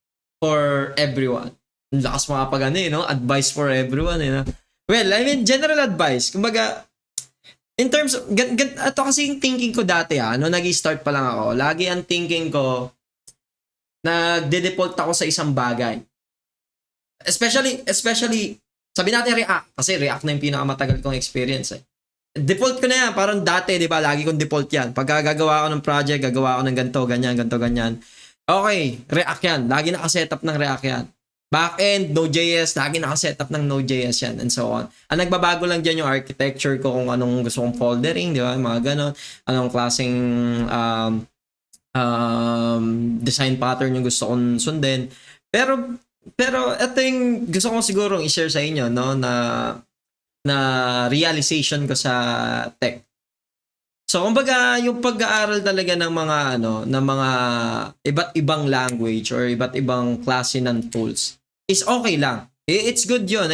for everyone. Lakas mga pag no? Advice for everyone, no? Well, general advice. Kumbaga, in terms of, ito kasi yung thinking ko dati no, nag-start pa lang ako, lagi ang thinking ko, nagde-default ako sa isang bagay. Especially, sabi natin React, kasi React na yung pinakamatagal kong experience Default ko na yan, parang dati, di ba, lagi kong default yan. Pag gagawa ako ng project, gagawa ako ng ganito, ganyan. Okay, React yan, lagi nakasetup ng React yan. Backend, Node.js, lagi nakasetup ng Node.js yan, and so on. Ang nagbabago lang dyan yung architecture ko, kung anong gusto kong foldering, di ba, mga ganon. Anong klaseng design pattern yung gusto kong sundin. Pero ito yung gusto kong siguro i-share sa inyo, no, na realization ko sa tech. So, kumbaga, yung pag-aaral talaga ng mga ng mga iba't ibang language or iba't ibang klase ng tools is okay lang. It's good yun.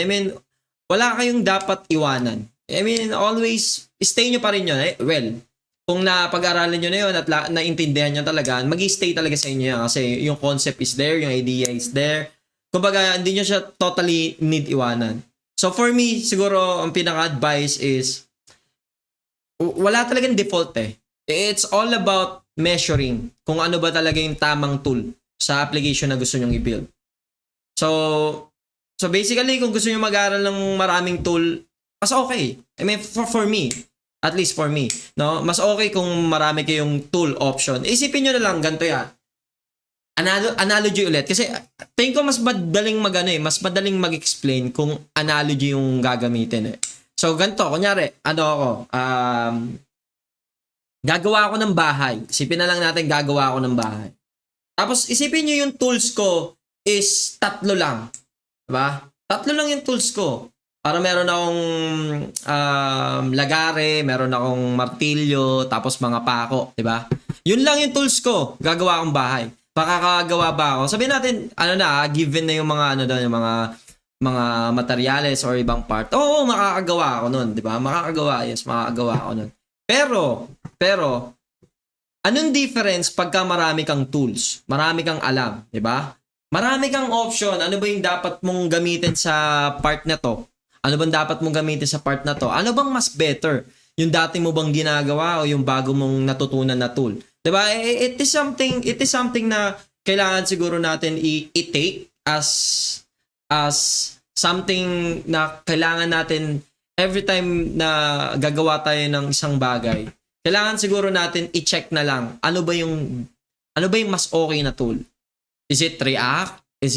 Wala kayong dapat iwanan. Always stay nyo pa rin yun. Well, kung napag-aralan nyo na yun at naintindihan nyo talaga, mag-stay talaga sa inyo yan kasi yung concept is there, yung idea is there. Kumbaga, hindi nyo siya totally need iwanan. So, for me, siguro, ang pinaka-advice is wala talagang default It's all about measuring kung ano ba talaga yung tamang tool sa application na gusto nyong i-build. So basically, kung gusto nyo mag-aral ng maraming tool, mas okay. For me, at least for me, no? Mas okay kung marami kayong tool option. Isipin nyo na lang, ganito yan. Analogy ulit. Kasi tingin ko mas madaling mas madaling mag-explain kung analogy yung gagamitin So, ganito, kunyari, gagawa ako ng bahay. Isipin na lang natin, gagawa ako ng bahay. Tapos, isipin nyo yung tools ko is 3 lang. Diba? 3 lang yung tools ko. Para meron akong lagare, meron akong martilyo, tapos mga pako. Diba? Yun lang yung tools ko. Gagawa akong bahay. Makakagawa ba ako? Sabihin natin, given na yung mga yung mga materyales or ibang part. Oo, makakagawa ako nun, 'di ba? Makakagawa ako nun. Pero anong difference pagka marami kang tools? Marami kang alam, 'di ba? Marami kang option. Ano ba yung dapat mong gamitin sa part na to? Ano bang dapat mong gamitin sa part na to? Ano bang mas better? Yung dati mo bang ginagawa o yung bago mong natutunan na tool? 'Di ba? It is something na kailangan siguro natin i-take as as something na kailangan natin every time na gagawa tayo ng isang bagay. Kailangan siguro natin i-check na lang ano ba yung mas okay na tool. Is it React? Is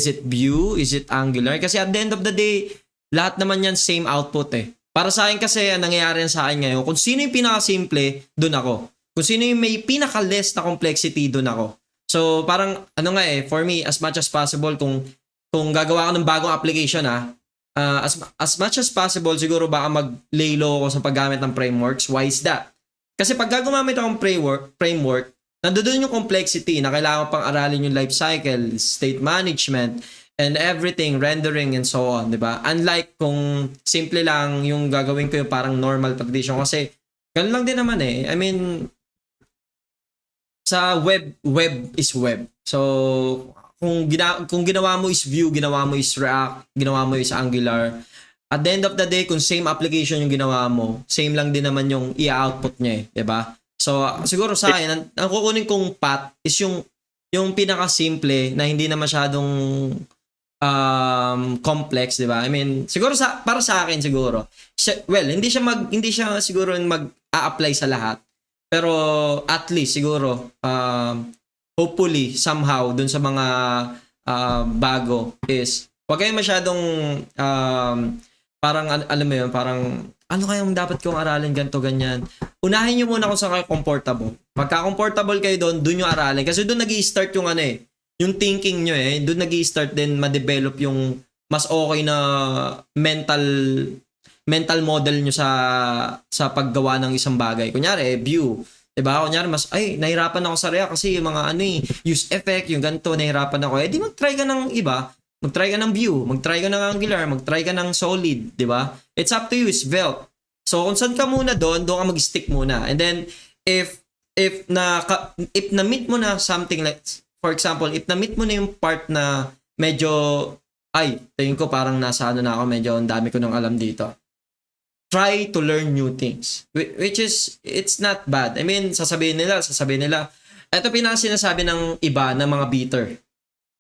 it Vue? Is it Angular? Kasi at the end of the day, lahat naman yan same output eh. Para sa akin kasi, ang nangyayari sa akin ngayon, kung sino yung pinaka-simple, dun ako. Kung sino yung may pinaka-less na complexity, dun ako. So, parang, for me, as much as possible, kung gagawa ko ng bagong application, as much as possible, siguro baka mag-lay low ako sa paggamit ng frameworks. Why is that? Kasi pag gagumamit akong framework, nandoon yung complexity na kailangan pang aralin yung life cycle, state management, and everything, rendering and so on, di ba? Unlike kung simple lang yung gagawin ko yung parang normal tradition kasi ganun lang din naman eh. I mean, sa web is web. So, kung ginawa mo is Vue, ginawa mo is React, ginawa mo is Angular, at the end of the day, kung same application yung ginawa mo, same lang din naman yung i-output niya eh, di ba? So, siguro sa akin, ang kukunin kong path is yung pinaka-simple na hindi na masyadong complex, di ba? I mean, siguro para sa akin siguro. Hindi siya siguro mag-a-apply sa lahat. Pero at least siguro hopefully somehow dun sa mga bago is wag kayo masyadong parang alam mo yun, parang ano kayang dapat kong aralin ganto ganyan. Unahin niyo muna kung saan kayo comfortable. Pagka comfortable kayo doon yung aralin kasi doon nag-i-start yung yung thinking nyo eh. Doon nag-i-start din ma-develop yung mas okay na mental model nyo sa paggawa ng isang bagay. Kunyari, Vue. Diba? Kunyari, nahirapan ako sa React kasi yung mga use effect, yung ganito, nahirapan ako. Di mag-try ka ng iba. Mag-try ka ng Vue. Mag-try ka ng Angular. Mag-try ka ng Solid. Diba? It's up to you. It's Svelte. So, kung saan ka muna doon ka mag-stick muna. And then, if na-meet mo na something like, for example, if na-meet mo na yung part na medyo, tingin ko parang nasa na ako, medyo ang dami ko nang alam dito. Try to learn new things. Which is, it's not bad. I mean, sasabihin nila, ito pinaka-sinasabi ng iba, ng mga beater,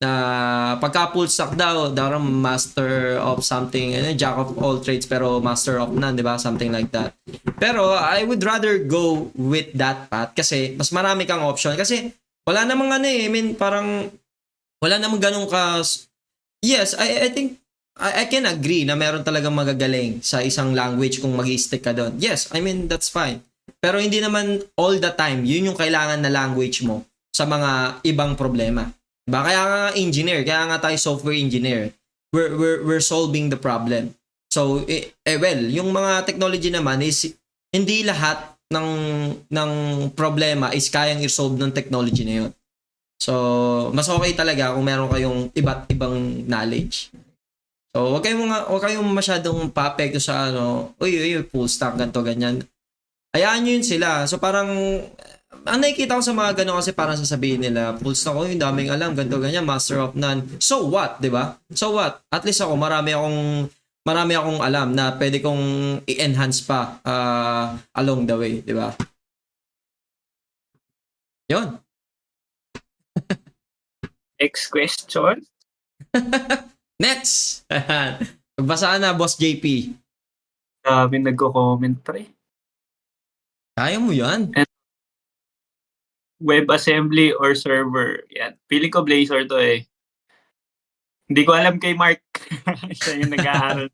na pagka full stack daw master of something, jack of all trades, pero master of none, di ba? Something like that. Pero, I would rather go with that path kasi mas marami kang option. Kasi, wala namang I mean, parang, wala namang ganun ka, yes, I think, I can agree na meron talagang magagaling sa isang language kung mag-i-stick ka doon. Yes, I mean, that's fine. Pero hindi naman all the time, yun yung kailangan na language mo sa mga ibang problema. Diba? Kaya nga engineer, kaya nga tayo software engineer. We're solving the problem. So, yung mga technology naman is, hindi lahat ng problema is kayang i-solve ng technology na yun. So, mas okay talaga kung meron kayong iba't ibang knowledge. So, wag kayong masyadong papekto sa full stack, ganito, ganyan. Hayaan nyo yun sila. So, parang, ang nakikita ko sa mga gano'n kasi parang sasabihin nila, full stack ko, yung daming alam, ganito, ganyan, master of none. So what, di ba? So what? At least ako, marami akong alam na pwede kong i-enhance pa along the way, di ba? Yun.
Next question.
Next! Pagbasaan na, Boss JP.
Grabe nagko-comment pre.
Kaya mo yan.
WebAssembly or server. Yan. Feeling ko Blazor to eh. Hindi ko alam kay Mark. Siya yung nag-aaral.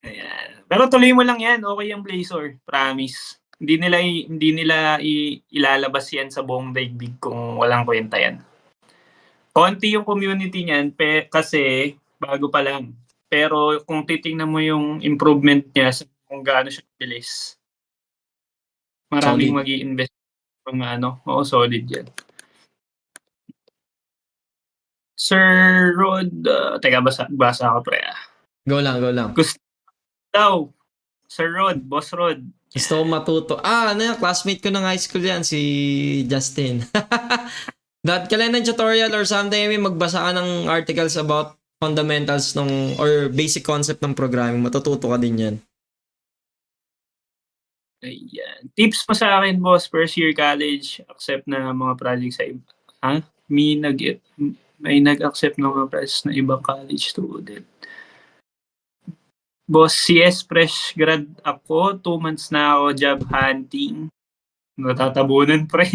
Ayan. Pero tuloy mo lang yan. Okay yung Blazor. Promise. Hindi nila ilalabas yan sa buong daigdig kung walang kwenta yan. Konti yung community niyan kasi bago pa lang. Pero kung titingnan mo yung improvement niya sa kung gaano siya bilis, maraming mag-i-invest ng solid yan. Sir Rod, teka, basa ako pre.
Go lang.
Gusto daw, Sir Rod, Boss Rod.
Gusto ko matuto. Yung classmate ko ng high school yan, si Justin. Kailan ng tutorial or something, magbasa ka ng articles about fundamentals or basic concept ng programming, matututo ka din yan.
Ayan. Tips mo sa akin, boss, first year college, accept na mga project sa iba. May nag-accept ng request na ibang college student. Boss, CS fresh grad ako. 2 months na ako job hunting. Natatabunan, pre.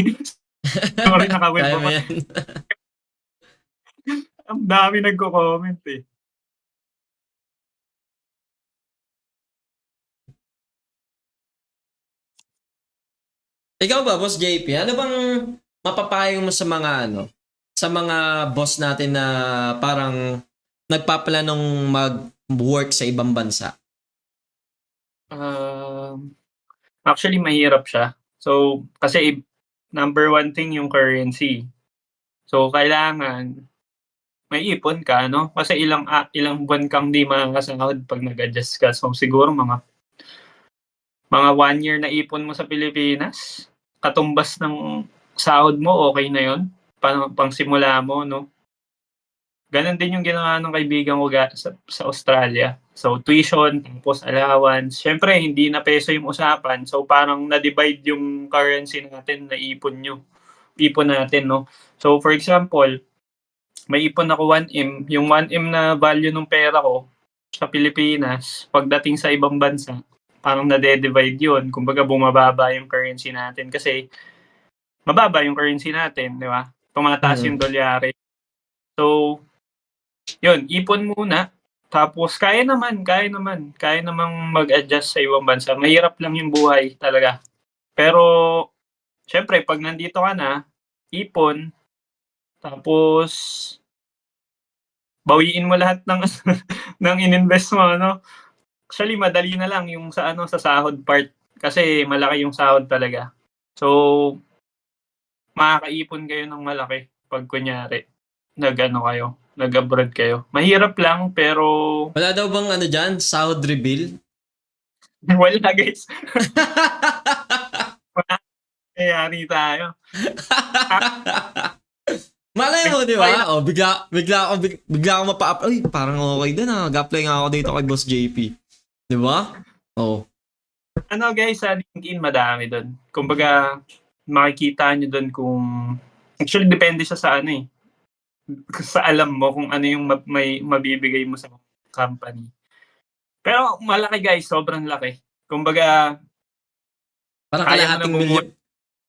Sorry, nakawin
Kaya
pa
mo
ba?
yan.
Ang dami nagko-comment eh.
Ikaw ba, Boss JP? Ano bang mapapayo mo sa mga sa mga boss natin na parang nagpaplanong mag-work sa ibang bansa?
Actually, mahirap siya. So, kasi number one thing yung currency. So, kailangan may ipon ka, no? Kasi ilang buwan kang di makakasahod pag nag-adjust ka. So, siguro mga 1 year na ipon mo sa Pilipinas, katumbas ng sahod mo, okay na yon pang simula mo, no? Ganon din yung ginawa ng kaibigan ko sa Australia. So, tuition, tapos allowance. Siyempre, hindi na peso yung usapan. So, parang na-divide yung currency natin na ipon natin, no? So, for example, may ipon ako 1M. Yung 1M na value ng pera ko sa Pilipinas, pagdating sa ibang bansa, parang nade-divide yun. Kumbaga, bumababa yung currency natin kasi mababa yung currency natin, di ba? Tumataas yung dolyari. So, yun, ipon muna. Tapos, kaya namang mag-adjust sa ibang bansa. Mahirap lang yung buhay talaga. Pero, syempre, pag nandito ka na, ipon, tapos, bawiin mo lahat ng ng ininvest mo, ano? Actually, madali na lang yung sa sahod part kasi malaki yung sahod talaga. So, makakaipon kayo ng malaki pag kunyari nag-abroad kayo. Mahirap lang pero
Wala daw bang dyan, sahod reveal?
wala, guys. Wala, kayari tayo.
Malay mo, di ba? O, bigla ako mapa-up. Ay, parang okay din Mag-apply nga ako dito kay Boss JP. Di ba? Oh.
Guys, sa LinkedIn madami doon. Kumbaga, makikita nyo doon kung actually depende siya sa sa alam mo kung ano yung may mabibigay mo sa company. Pero malaki, guys, sobrang laki. Kumbaga,
Parang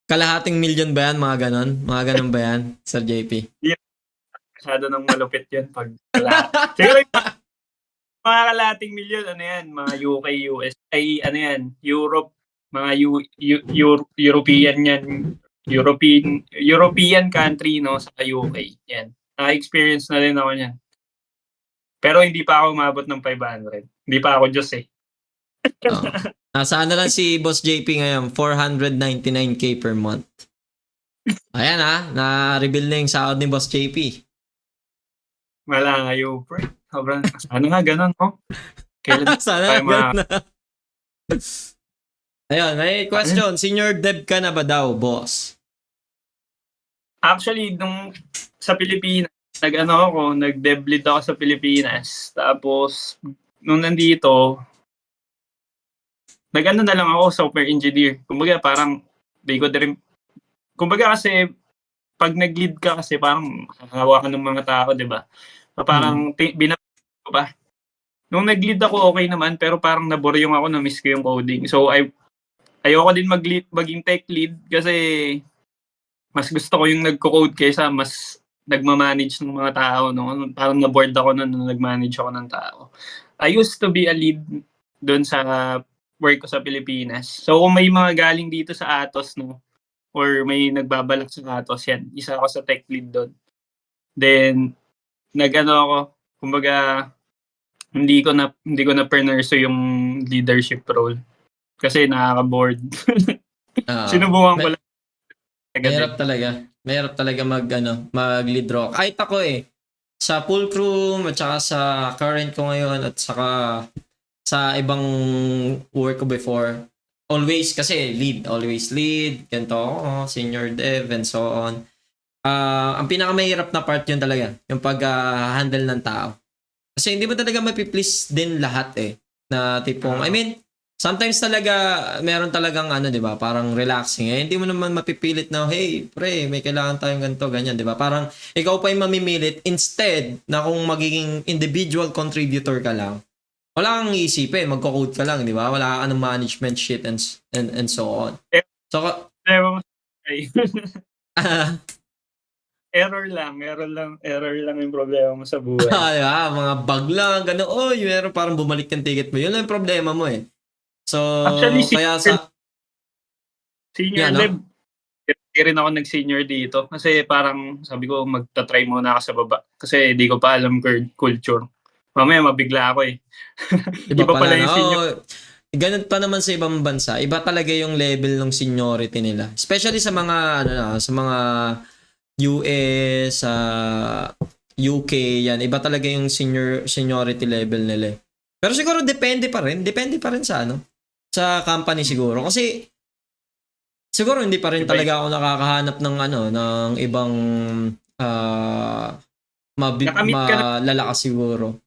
kalahating milyon ba yan? Mga ganon? Mga ganon ba yan, Sir JP?
masyado nang malupit yun pag siguro mga kalahating milyon, mga UK, US, Europe, mga European yan, European country, no, sa UK. Yan. Na-experience na rin ako niyan. Pero hindi pa ako umabot ng 500. Hindi pa ako Diyos eh.
Nasaan na lang si Boss JP ngayon? 499k per month. Ayan na-reveal na yung sahod ni Boss JP.
Wala nga yung pre. Sobrang, ano nga ganun, no? Kailan
Sana ganun na. Ayun, may question. Senior dev ka na ba daw, boss?
Actually, nung sa Pilipinas, nag-dev lead ako sa Pilipinas. Tapos, nung nandito, na lang ako, software engineer. Kumbaga, parang, kumbaga kasi, pag nag-lead ka kasi, parang, hawakan ng mga tao, di ba? Parang, binabalik ko pa. Nung nag-lead ako, okay naman, pero parang naboryong ako, na-miss ko yung coding. So, ayoko din maging tech lead kasi mas gusto ko yung nagko-code kaysa mas nagmamanage ng mga tao. No? Parang na-bored ako nung nag-manage ako ng tao. I used to be a lead doon sa work ko sa Pilipinas. So, kung may mga galing dito sa Atos, no, or may nagbabalak sa Atos, yan, isa ako sa tech lead doon. Then, ako, kumbaga, hindi ko na pernerso yung leadership role kasi nakaka-board. Sinubukan ko lang.
Mahirap talaga mag-lead role. Kahit ako sa Fulcrum at saka sa current ko ngayon at saka sa ibang work ko before, always lead, ganito ako, senior dev and so on. Ang pinakamahirap na part yun talaga, yung pag-handle ng tao. Kasi hindi mo talaga mapiplease din lahat na tipong, sometimes talaga, meron talagang ano, di ba? Parang relaxing. Hindi mo naman mapipilit na, hey, pre, may kailangan tayong ganito, ganyan, di ba? Parang ikaw pa yung mamimilit instead na kung magiging individual contributor ka lang, wala kang iisipin, magko-code ka lang, di ba? Wala kang management shit and so on. So,
Ay, error lang yung problema mo sa buhay.
di ba? Mga bug lang, gano'n. Oy, meron parang bumalik yung ticket mo. Yun lang yung problema mo eh. So,
Actually,
kaya sa...
Senior
Yan, no?
lab, hindi rin ako nag-senior dito. Kasi parang sabi ko, magta-try muna ako sa baba. Kasi di ko pa alam culture. Mamaya mabigla ako eh.
Iba pala
yung
na.
senior.
Oh, ganun pa naman sa ibang bansa. Iba talaga yung level ng seniority nila. Especially sa mga ano na, sa mga US, sa UK, yan. Iba talaga yung seniority level nila. Pero siguro depende pa rin sa ano, sa company siguro. Kasi siguro hindi pa rin
Iba
talaga ako nakakahanap ng ano, ng ibang
Nakamit ka na.
malalakas siguro.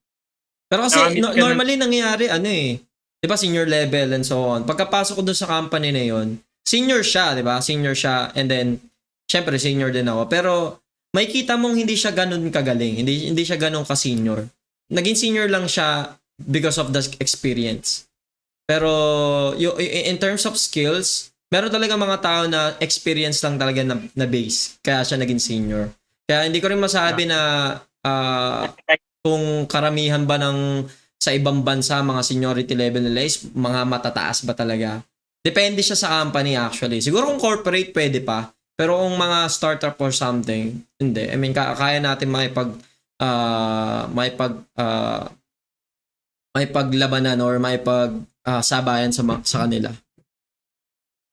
Pero kasi
Nakamit ka na.
normally nangyayari ano eh. 'Di ba senior level and so on. Pagkapasok ko doon sa company na 'yon, senior siya, 'di ba? Senior siya and then syempre senior din ako. Pero makikita mong hindi siya ganun kagaling. Hindi siya ganun ka-senior. Naging senior lang siya because of the experience. Pero in terms of skills, meron talaga mga tao na experience lang talaga na base. Kaya siya naging senior. Kaya hindi ko rin masabi na kung karamihan ba ng sa ibang bansa, mga seniority level nila is mga matataas ba talaga? Depende siya sa company actually. Siguro kung corporate, pwede pa. Pero kung mga startup or something, hindi. I mean, kaya natin may paglabanan or may sabayan sa kanila.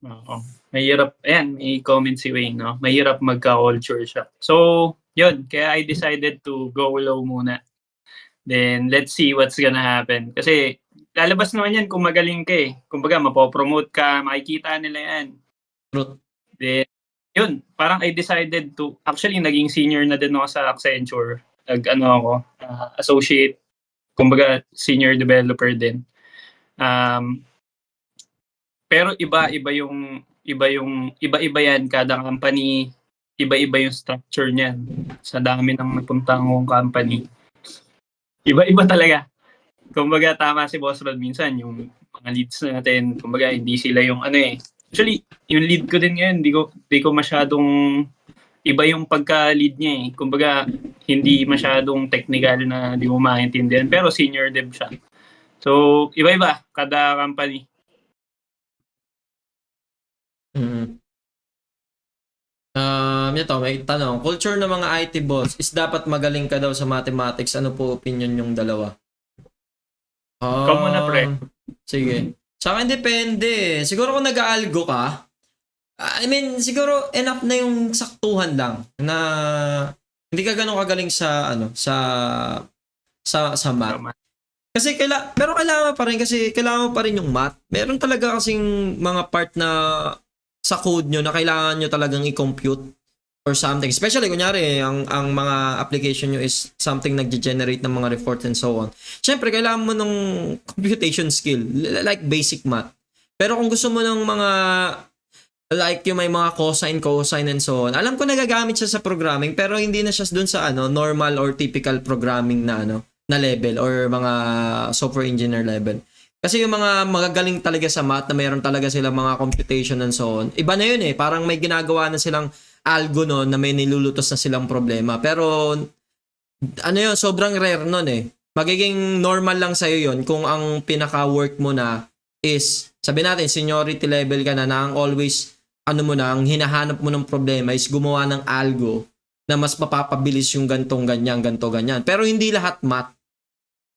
Oo. Mahirap, ayan, may comment si Wayne, no? Mahirap magka-culture shock. So, yun, kaya I decided to go low muna. Then, let's see what's gonna happen. Kasi, lalabas naman yan kung magaling ka eh. Kumbaga, mapopromote ka, makikita nila yan.
Truth.
Then, yun, parang I decided to, actually, naging senior na din ako sa Accenture. Associate, kumbaga, senior developer din. Pero iba-iba yan kada company, iba-iba yung structure niyan. Sa dami ng napuntang kong company. Iba-iba talaga. Kumbaga tama si Boss Rod minsan yung mga leads natin, kumbaga hindi sila yung ano eh. Actually, yung lead ko din ngayon, di ko masyadong iba yung pagka-lead niya eh. Kumbaga hindi masyadong technical na di mo maintindihan, pero senior dev siya. So, iba-iba kada company.
Ito, may tanong. Culture ng mga IT boss is dapat magaling ka daw sa mathematics. Ano po opinion yung dalawa?
Ikaw muna, pre.
Sige. Sa akin depende. Siguro kung nag-aalgo ka, I mean, siguro enough na yung saktuhan lang na hindi ka ganun kagaling sa math.
Tama.
Kasi pero kailangan pa rin kasi kailangan mo pa rin yung math. Meron talaga kasing mga part na sa code nyo na kailangan nyo talagang i-compute or something. Especially, kunyari, ang mga application nyo is something nag-generate ng mga reports and so on. Siyempre, kailangan mo ng computation skill, like basic math. Pero kung gusto mo ng mga, like yung may mga cosine and so on, alam ko nagagamit siya sa programming, pero hindi na siya dun sa normal or typical programming na level or mga software engineer level. Kasi yung mga magagaling talaga sa math na mayroon talaga silang mga computation and so on, iba na yun eh. Parang may ginagawa na silang algo no na may nilulutos na silang problema. Pero yun, sobrang rare nun eh. Magiging normal lang sa'yo yun kung ang pinaka-work mo na is, sabi natin, seniority level ka na ang always, ang hinahanap mo ng problema is gumawa ng algo na mas mapapabilis yung ganto ganyan. Pero hindi lahat math.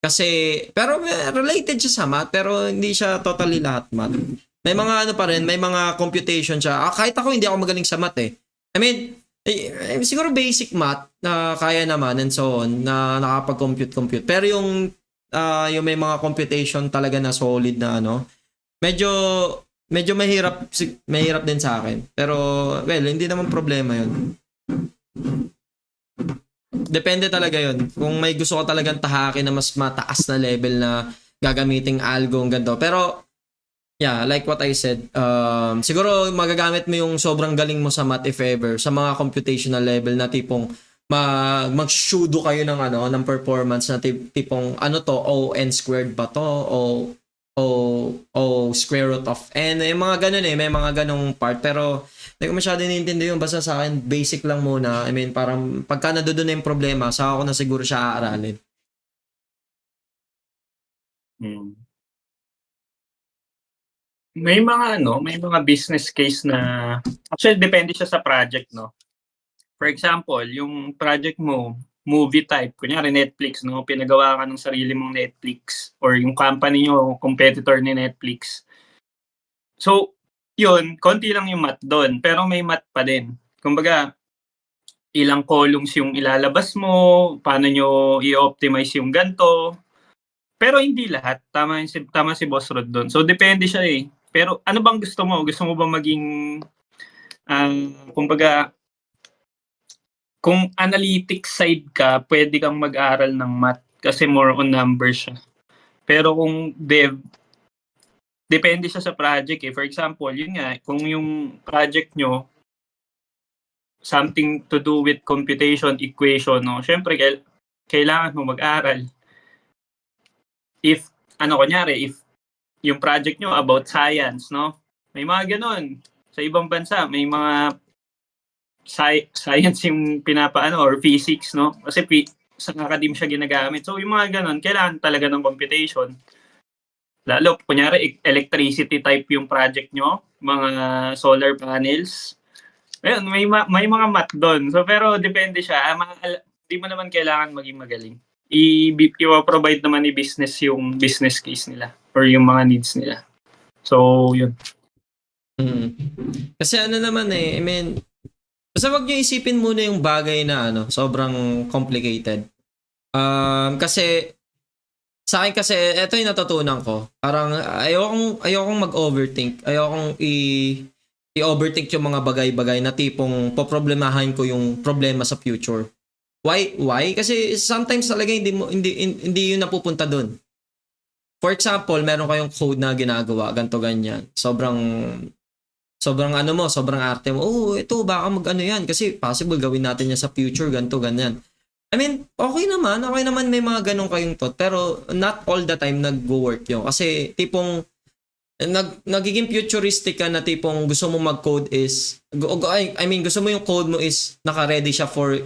Kasi, pero related siya sa math, pero hindi siya totally lahat math. May mga pa rin, may mga computation siya. Kahit ako, hindi ako magaling sa math eh. I mean, siguro basic math na kaya naman and so on, na nakapag-compute. Pero yung may mga computation talaga na solid na medyo mahirap din sa akin. Pero, well, hindi naman problema yun. Depende talaga yun. Kung may gusto ka talagang tahakin na mas mataas na level na gagamiting algo, ganito. Pero, Yeah, like what I said, siguro magagamit mo yung sobrang galing mo sa math if ever, sa mga computational level na tipong mag-sudo kayo ng ng performance na tipong ano to, n squared ba to, o square root of n, may mga ganun may mga ganung part, pero hindi ko masyado naiintindihan yung basta sa akin, basic lang muna. I mean, parang pagka nandoon na yung problema, saka ako na siguro siya aaralin.
May mga business case na actually depende siya sa project, no. For example, yung project mo, movie type, kunyari Netflix, no, pinagawa ka ng sarili mong Netflix or yung company nyo, competitor ni Netflix. So, yun, konti lang yung math doon, pero may math pa din. Kumbaga, ilang columns yung ilalabas mo, paano nyo i-optimize yung ganto. Pero hindi lahat. Tama si Boss Rod doon. So, depende siya eh. Pero ano bang gusto mo? Gusto mo ba maging, kumbaga, kung analytics side ka, pwede kang mag-aral ng math kasi more on numbers siya. Pero kung dev, depende siya sa project eh. For example, yun nga, kung yung project nyo, something to do with computation, equation, no? Syempre, kailangan mo mag-aral. If yung project nyo about science, no? May mga ganun. Sa ibang bansa, may mga science yung or physics, no? Kasi sa academe siya ginagamit. So, yung mga ganun, kailangan talaga ng computation. Lalo, kunyari, electricity type yung project nyo, mga solar panels. Ayun, may mga math doon. So, pero depende siya. Di mo naman kailangan maging magaling. I-provide naman ni business yung business case nila or yung mga needs nila. So, yun.
Kasi naman I mean, basta wag nyo isipin muna yung bagay na sobrang complicated. Kasi sa akin kasi, ito yung natutunan ko. Parang ayokong mag-overthink. Ayokong i-overthink yung mga bagay-bagay na tipong poproblemahin ko yung problema sa future. Why? Kasi sometimes talaga hindi yun napupunta doon. For example, meron kayong code na ginagawa, ganto ganyan. Sobrang sobrang arte mo. Oh, ito baka yan kasi possible gawin natin yan sa future, ganto ganyan. I mean, okay naman may mga ganong kayong thought, pero not all the time nag-work yun. Kasi tipong nagiging futuristic ka na tipong gusto mo mag-code is gusto mo yung code mo is naka-ready siya for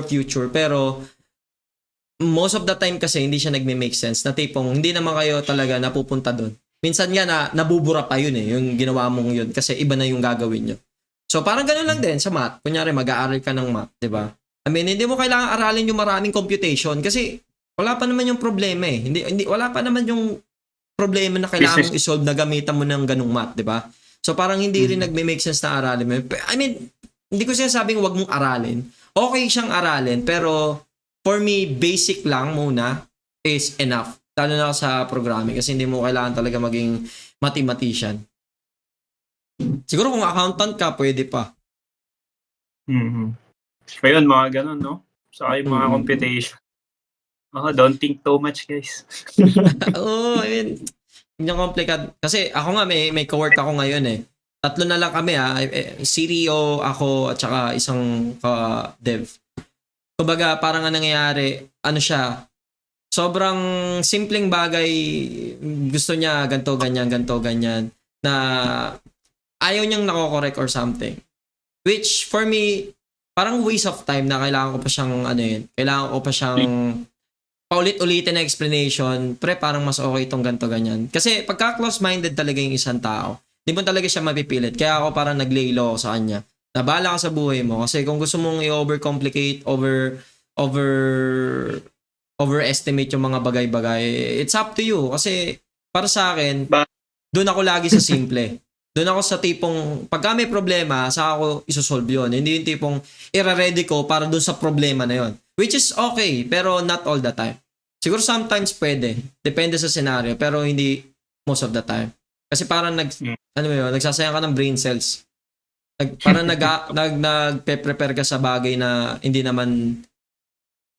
future, pero most of the time kasi hindi siya nagme-make sense na tipong hindi naman kayo talaga napupunta doon. Minsan nga nabubura pa yun yung ginawa mong yun kasi iba na yung gagawin nyo. So parang ganoon lang din sa math. Kunyari mag-aaral ka ng math, di ba? I mean, hindi mo kailangan aralin yung maraming computation kasi wala pa naman yung problema eh. Hindi wala pa naman yung problema na kailangan mong i-solve na gamitan mo ng ganung math, di ba? So parang hindi rin nagme-make sense na aralin mo. I mean, hindi ko sinasabing wag mong aralin. Okay siyang aralin, pero for me, basic lang muna is enough. Lalo na sa programming kasi hindi mo kailangan talaga maging mathematician. Siguro kung accountant ka, pwede pa.
So yun, mga ganun, no? So yung mga computation. Don't think too much, guys.
I mean, hindi komplikado. Kasi ako nga, may co-work ako ngayon eh. 3 na lang kami CEO, ako, at saka isang dev. Kumbaga, parang nangyayari, siya, sobrang simpleng bagay, gusto niya ganto ganyan, na ayaw niyang nako-correct or something. Which, for me, parang waste of time na kailangan ko pa siyang, kailangan ko pa siyang paulit-ulitin na explanation, parang mas okay itong ganto ganyan. Kasi pagka close-minded talaga yung isang tao, hindi mo talaga siya mapipilit. Kaya ako parang nag-lay low sa kanya. Nabala ka sa buhay mo. Kasi kung gusto mong i-overcomplicate, overestimate yung mga bagay-bagay, it's up to you. Kasi para sa akin, doon ako lagi sa simple. Doon ako sa tipong, pagka may problema, saka ako isosolve yun. Hindi yung tipong, ira-ready ko para doon sa problema na yun. Which is okay, pero not all the time. Siguro sometimes pwede. Depende sa scenario, pero hindi most of the time. Kasi parang nagsasayang ka ng brain cells. Parang nagpe-prepare ka sa bagay na hindi naman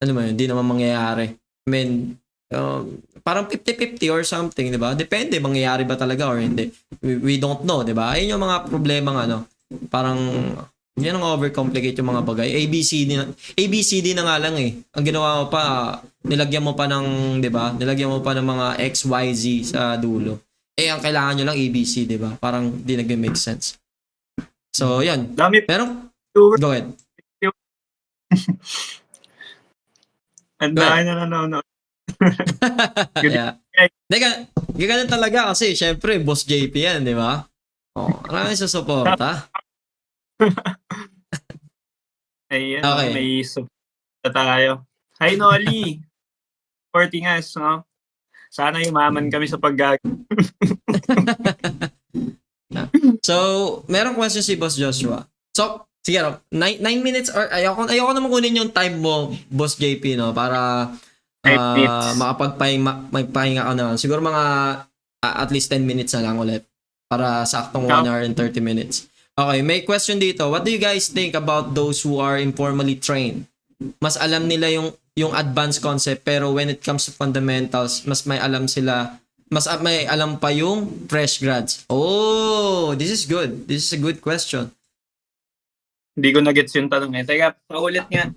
hindi naman mangyayari. I mean, Parang 50-50 or something, di ba? Depende, mangyayari ba talaga or hindi. We don't know, di ba? Ayun yung mga problema parang yan ang overcomplicate yung mga bagay. ABCD na nga lang eh. Ang ginawa mo pa, nilagyan mo pa ng, di ba? Nilagyan mo pa ng mga XYZ sa dulo. Ang kailangan nyo lang ABC, di ba? Parang di nag-make sense. So, yan.
Dami
Meron? Go ahead.
ang dami na nanonood.
Yeah. Ganun talaga kasi syempre boss JP yan, di ba? Maraming susuporta.
Ayan,
Okay.
may support tayo. Hi, Nolly. Supporting us, no? Sana yumaman kami sa
So, merong question si Boss Joshua. So, sige, 9 minutes or ayoko naman kunin yung time mo, Boss JP, no? Para
5 minutes.
magpahinga ka naman. Siguro mga at least 10 minutes na lang ulit. Para saktong 1 hour and 30 minutes. Okay, may question dito. What do you guys think about those who are informally trained? Mas alam nila yung advanced concept pero when it comes to fundamentals, mas may alam pa yung fresh grads. Oh, this is good. This is a good question.
Hindi ko na-gets yung tanong eh. Teka, paulit nga.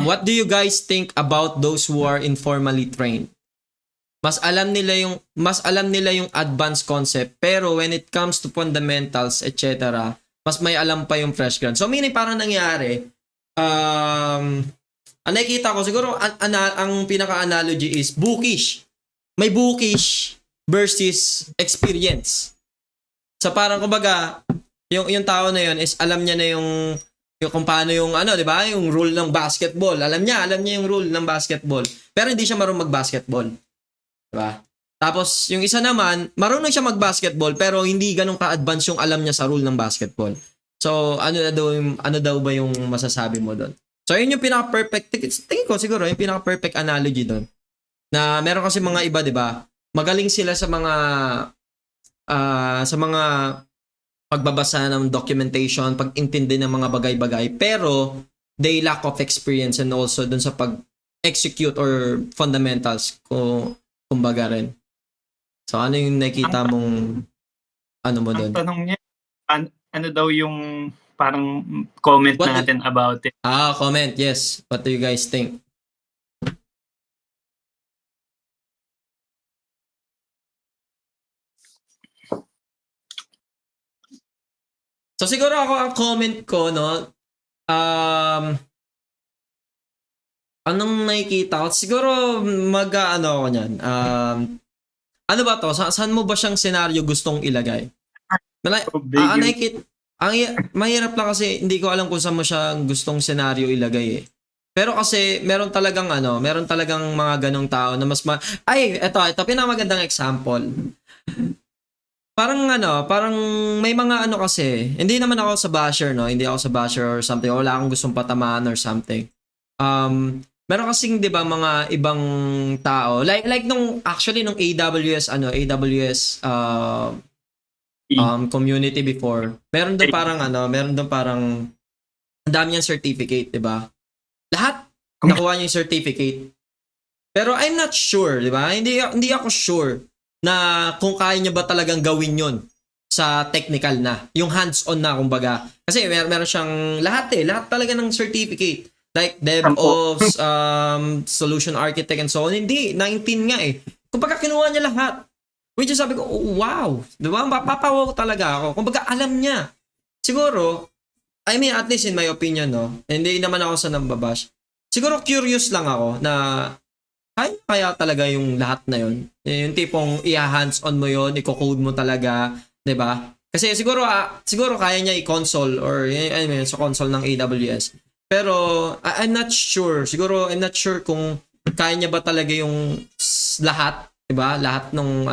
What do you guys think about those who are informally trained? Mas alam nila yung advanced concept pero when it comes to fundamentals, etc., mas may alam pa yung fresh grad. So meaning parang nangyari, ang nakikita ko siguro ang pinaka-analogy is bookish. May bookish versus experience. So parang kumbaga, yung tao na yun is alam niya na yung kung paano yung di ba? Yung rule ng basketball. Alam niya yung rule ng basketball. Pero hindi siya marunong mag-basketball. Diba? Tapos, yung isa naman, marunong siya mag-basketball pero hindi ganun ka-advance yung alam niya sa rule ng basketball. So, ano daw ba yung masasabi mo doon? So, yun yung pinaka-perfect, tingin ko siguro, yung pinaka-perfect analogy doon. Na meron kasi mga iba, di ba? Magaling sila sa mga pagbabasa ng documentation, pag-intindi ng mga bagay-bagay, pero they lack of experience and also doon sa pag-execute or fundamentals kumbaga rin. So, ano yung nakita mong mo doon?
Ang tanong niya, ano daw yung parang comment natin about it?
Comment, yes. What do you guys think? So, siguro ako, ang comment ko, no, anong nakikita ko? Siguro, ako niyan. Ano ba to? Saan mo ba siyang senaryo gustong ilagay? Mahirap lang kasi hindi ko alam kung saan mo siya gustong senaryo ilagay eh. Pero kasi meron talagang mga ganong tao na ito pinakamagandang example. Parang may mga kasi, hindi naman ako sa basher, no? Hindi ako sa basher or something. Wala akong gustong patamaan or something. Meron kasing 'di ba mga ibang tao like nung AWS community before. Meron doon parang ang dami niyang certificate, 'di ba? Lahat nakuha niya yung certificate. Pero I'm not sure, 'di ba? Hindi ako sure na kung kaya niya ba talagang gawin 'yon sa technical na, yung hands-on na kumbaga. Kasi meron siyang lahat talaga ng certificate. Like DevOps, Solution Architect and so on. Hindi, 19 nga eh. Kumbaga kinuha niya lahat. Which is sabi ko, oh, wow. Diba? Mapapawaw talaga ako. Kumbaga alam niya. Siguro, I mean at least in my opinion, no? Hindi naman ako sa nambabash. Siguro curious lang ako na kaya talaga yung lahat na yun. Yung tipong i-hands-on mo yun, i-code mo talaga, diba? Kasi siguro kaya niya i-console or sa console ng AWS. Pero I'm not sure. Siguro I'm not sure kung kaya niya ba talaga yung lahat, 'di ba? Lahat nung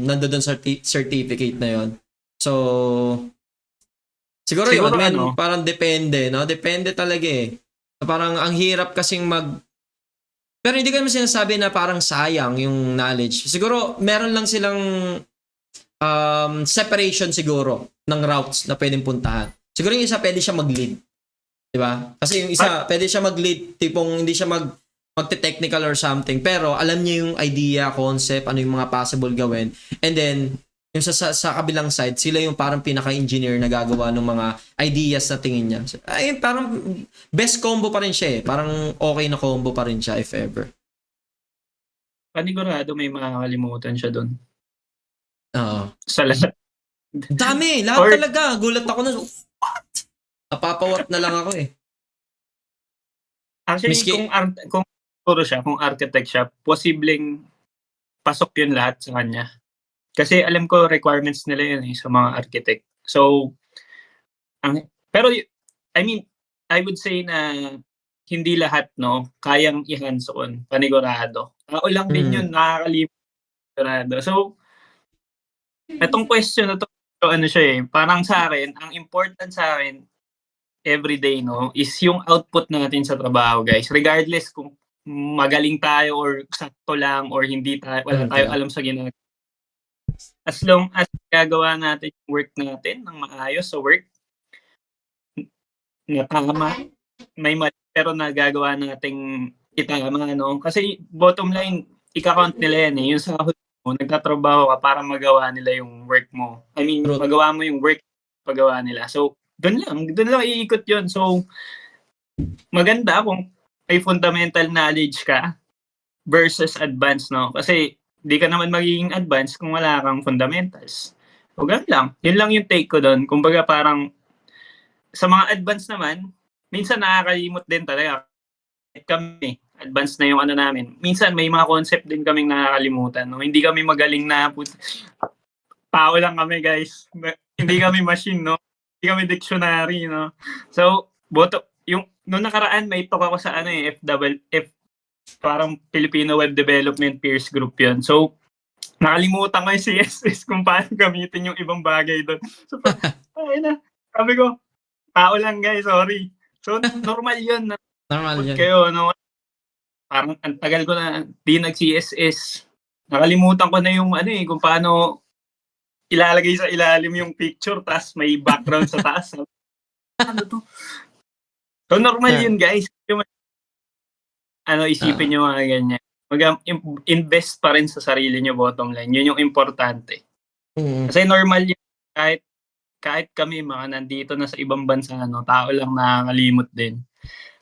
nandoon sa certificate na 'yon. So siguro yun, parang depende, no? Depende talaga eh. So, parang ang hirap kasing pero hindi ko naman sinasabi na parang sayang yung knowledge. Siguro meron lang silang separation siguro ng routes na pwedeng puntahan. Siguro yung isa pwede siya mag-lead. Diba? Kasi yung isa, pwede siya mag-lead, tipong hindi siya magte-technical or something, pero alam niya yung idea, concept, ano yung mga possible gawin. And then, yung sa kabilang side, sila yung parang pinaka-engineer na gagawa ng mga ideas na tingin niya. Ay, parang best combo pa rin siya eh. Parang okay na combo pa rin siya if ever.
Panigurado may makakalimutan siya doon.
Oo.
Sa lahat.
Dami! Lahat
Or-
talaga. Gulat ako na, what? Napapawat na lang ako eh.
Actually,
Miski-
kung puro siya, kung architect siya, posibleng pasok yun lahat sa kanya. Kasi alam ko requirements nila yun sa mga architect. So, pero I mean, I would say na hindi lahat kayang i-hands-on, panigurado. Tao lang din yun, nakakalimutan. So, itong question na to, ano siya parang sa akin, ang important sa akin everyday is yung output natin sa trabaho, guys. Regardless kung magaling tayo or sakto lang or hindi tayo, wala tayo alam sa ginagawa. As long as gagawa natin yung work natin ng maayos sa work, na tama, may mali, pero nagagawa nating itama, Kasi bottom line, ika-count nila yan yung sahod mo, nagtatrabaho ka para magawa nila yung work mo. I mean,
True.
magawa mo yung work, pagawa nila. So, doon lang iikot yun. So, maganda kung may fundamental knowledge ka versus advanced, Kasi di ka naman magiging advanced kung wala kang fundamentals. O ganun lang. Yun lang yung take ko doon. Kumbaga parang sa mga advanced naman, minsan nakakalimot din talaga. Kami, advanced na yung namin. Minsan may mga concept din kaming nakakalimutan. Hindi kami magaling na tao lang kami, guys. Hindi kami machine, Hindi kami dictionary, So, nung nakaraan, may talk ako sa parang Filipino Web Development Peers Group yun. So, nakalimutan ko yung CSS kung paano gamitin yung ibang bagay doon. So, sabi ko, tao lang guys, sorry. So, normal yun.
Normal yan.
Kayo, parang ang tagal ko na di nag-CSS. Nakalimutan ko na yung kung paano ilalagay sa ilalim yung picture tas may background sa taas. Ano to? So, normal yun guys. Isipin nyo mga ganyan. Invest pa rin sa sarili nyo, bottom line. Yun yung importante. Kasi normal yun, kahit kami mga nandito na sa ibang bansa, tao lang nakakalimot din.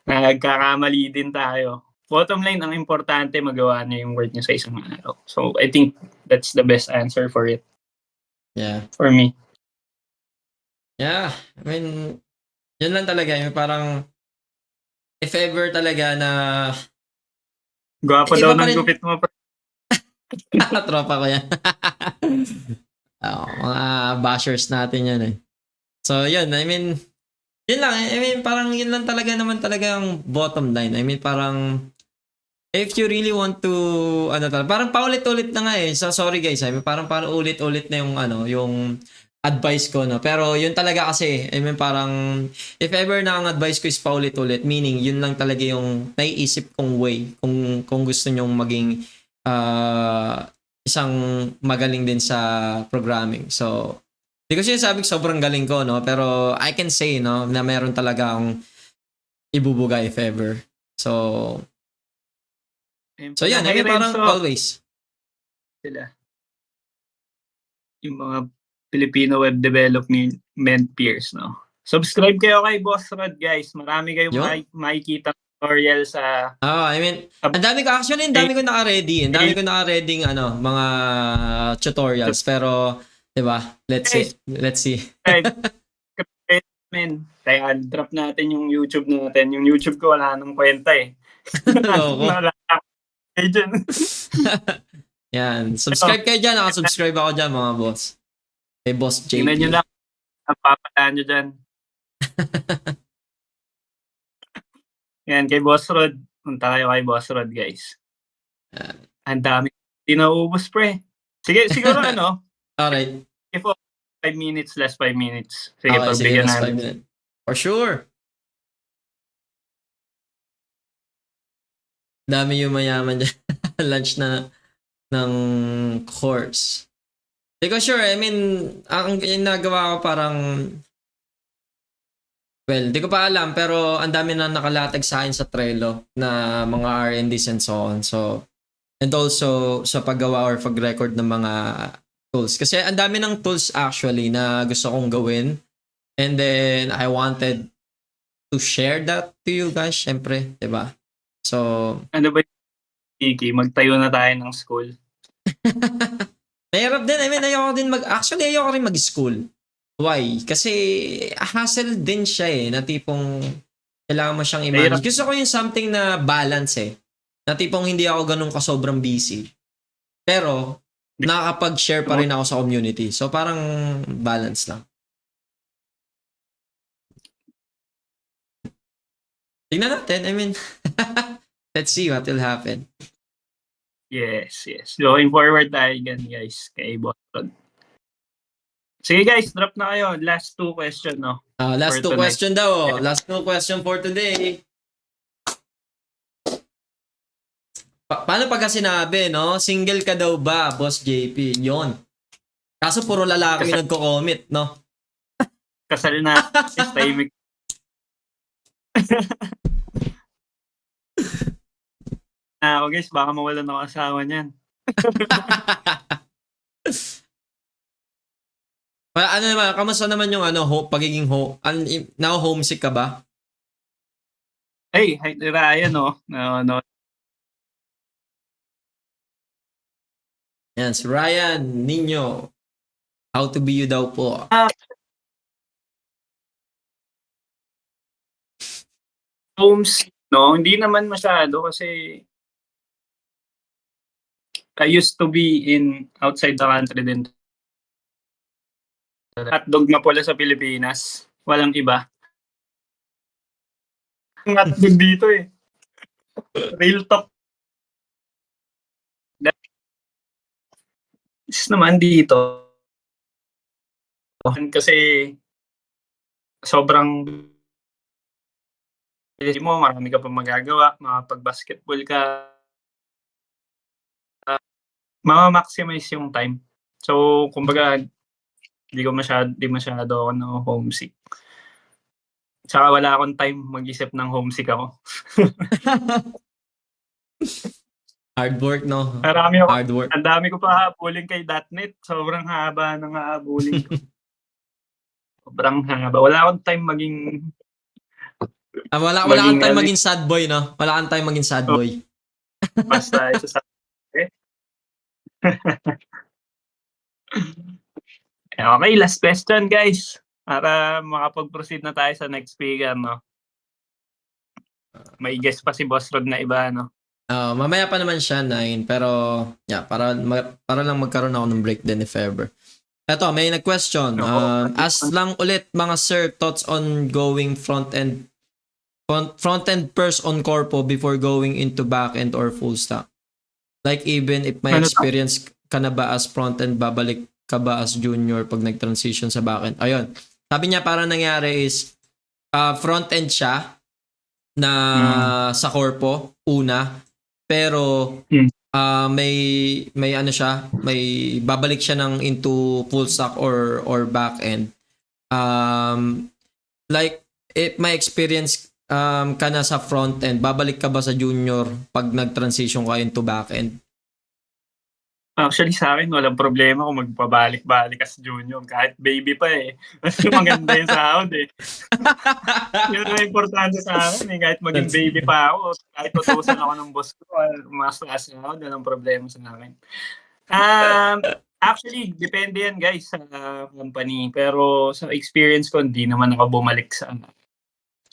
Nagkakamali din tayo. Bottom line, ang importante magawa na yung work nyo sa isang araw. So, I think that's the best answer for it.
Yeah.
For me.
Yeah. I mean, yun lang talaga. Yung parang, if ever talaga na
Gwapo
Iba
daw
pa
ng
rin.
gupit mo.
tropa ko yan. Mga bashers natin yan eh. So, yun. I mean, yun lang. I mean, parang yun lang talaga naman talaga ang bottom line. I mean, parang if you really want to, parang paulit-ulit na nga eh. So, sorry guys. I mean, parang ulit-ulit na yung, yung advice ko, Pero yun talaga kasi, I mean, parang if ever na ang advice ko is paulit-ulit, meaning yun lang talaga yung naiisip kong way kung gusto nyong maging isang magaling din sa programming. So, di ko sinasabing sobrang galing ko, Pero I can say, na meron talaga akong ibubuga if ever. So yan, I mean, parang always.
Sila. Yung mga Filipino Web Development peers, Subscribe kayo kay Boss Rod, guys. Marami kayong makikita tutorial sa...
I mean, ang dami ko naka-ready. Ang dami ko naka-ready mga tutorials. Pero, di ba? Let's see.
Kaya drop natin yung YouTube natin. Yung YouTube ko wala nang kwenta eh.
Loko. Yan. Subscribe kayo dyan. Nakasubscribe ako dyan, mga boss. Kay Boss JP.
Tingnan nyo lang. Napapalaan nyo dyan. Yan, kay Boss Rod. Punta kayo kay Boss Rod, guys. Ang dami. Hindi nauubos, pre. Sige, siguro
Alright.
If 5 minutes, last 5 minutes. Sige,
Okay,
pagbigyan
last 5
natin.
minutes. For sure. Dami yung mayaman dyan. Lunch na ng course. Hindi ko sure. I mean, ang nagawa ko parang Well, di ko pa alam pero ang dami na nakalatag sa akin sa Trello na mga R&Ds and so on. So, and also sa paggawa or pag-record ng mga tools. Kasi ang dami ng tools actually na gusto kong gawin. And then I wanted to share that to you guys, syempre, di ba? So,
Ano ba Iki? Magtayo na tayo ng school.
mahirap din. I mean, actually, ayoko rin mag-school. Why? Kasi hassle din siya na tipong kailangan mo siyang i-manage.
Mahirap.
Gusto ko yung something na balance na tipong hindi ako ganun sobrang busy. Pero, nakakapag-share pa rin ako sa community. So, parang balance lang. Tingnan natin. I mean, let's see what will happen.
Yes. Looking forward tayo dyan, guys, kay Boston. Sige guys, drop na kayo. Last 2 question, no?
Last
For
2
tonight.
question daw. Last 2 question for today. Paano pagka sinabi, no? Single ka daw ba, Boss JP? Yon. Kaso puro lalaki yung nagko-comment, no?
Kasal na. Tahimik. Ako guys, baka mawalan ng asawa niyan.
Ano naman, kamusta naman yung pagiging homesick ka ba?
Hey, Ryan, no? No.
Yan, si Ryan Nino. How to be you daw po.
Homesick, no? Hindi naman masyado kasi I used to be outside the country din. Hotdog na pala sa Pilipinas. Walang iba. Ang hotdog dito Real talk. Is naman dito. Kasi sobrang mo, marami ka pa magagawa, makapag-basketball ka, ma-maximize yung time. So, kumbaga, di masyado ako na homesick. Tsaka wala akong time mag-isip ng homesick ako.
Hard work, no?
Marami ako.
Hard work.
Ang dami ko pa habulin kay .NET. Sobrang haba ng habulin ko. Sobrang haba. Wala akong time maging...
Wala kang time maging sad boy, no? Wala kang time maging sad boy.
Basta isa sa... Okay, last question guys. Para makapag-proceed na tayo sa next speaker, no? May guest pa si Boss Rod na iba, no?
Mamaya pa naman siya, 9. Pero, para lang magkaroon ako ng break din if ever. Eto, may nag-question. Ask lang ulit mga sir, thoughts on going front-end first on corpo before going into back-end or full stack. Like even if may experience ka na ba as front-end, babalik ka ba as junior pag nag-transition sa back-end? Ayun. Sabi niya parang nangyari is front-end siya na sa corpo, una. Pero may babalik siya into full stack or back-end. Like if may experience ka na sa front end, babalik ka ba sa junior pag nag-transition ka into back end?
Actually sa akin, walang problema kung magpabalik-balik ka sa junior. Kahit baby pa Mas maganda yung sahod Yun ang importante sa akin Kahit maging baby pa ako, kahit tutusan ako ng boss ko, mas taas sahod, walang problema sa akin. Actually, depende yan guys sa company. Pero sa experience ko, hindi naman ako bumalik sa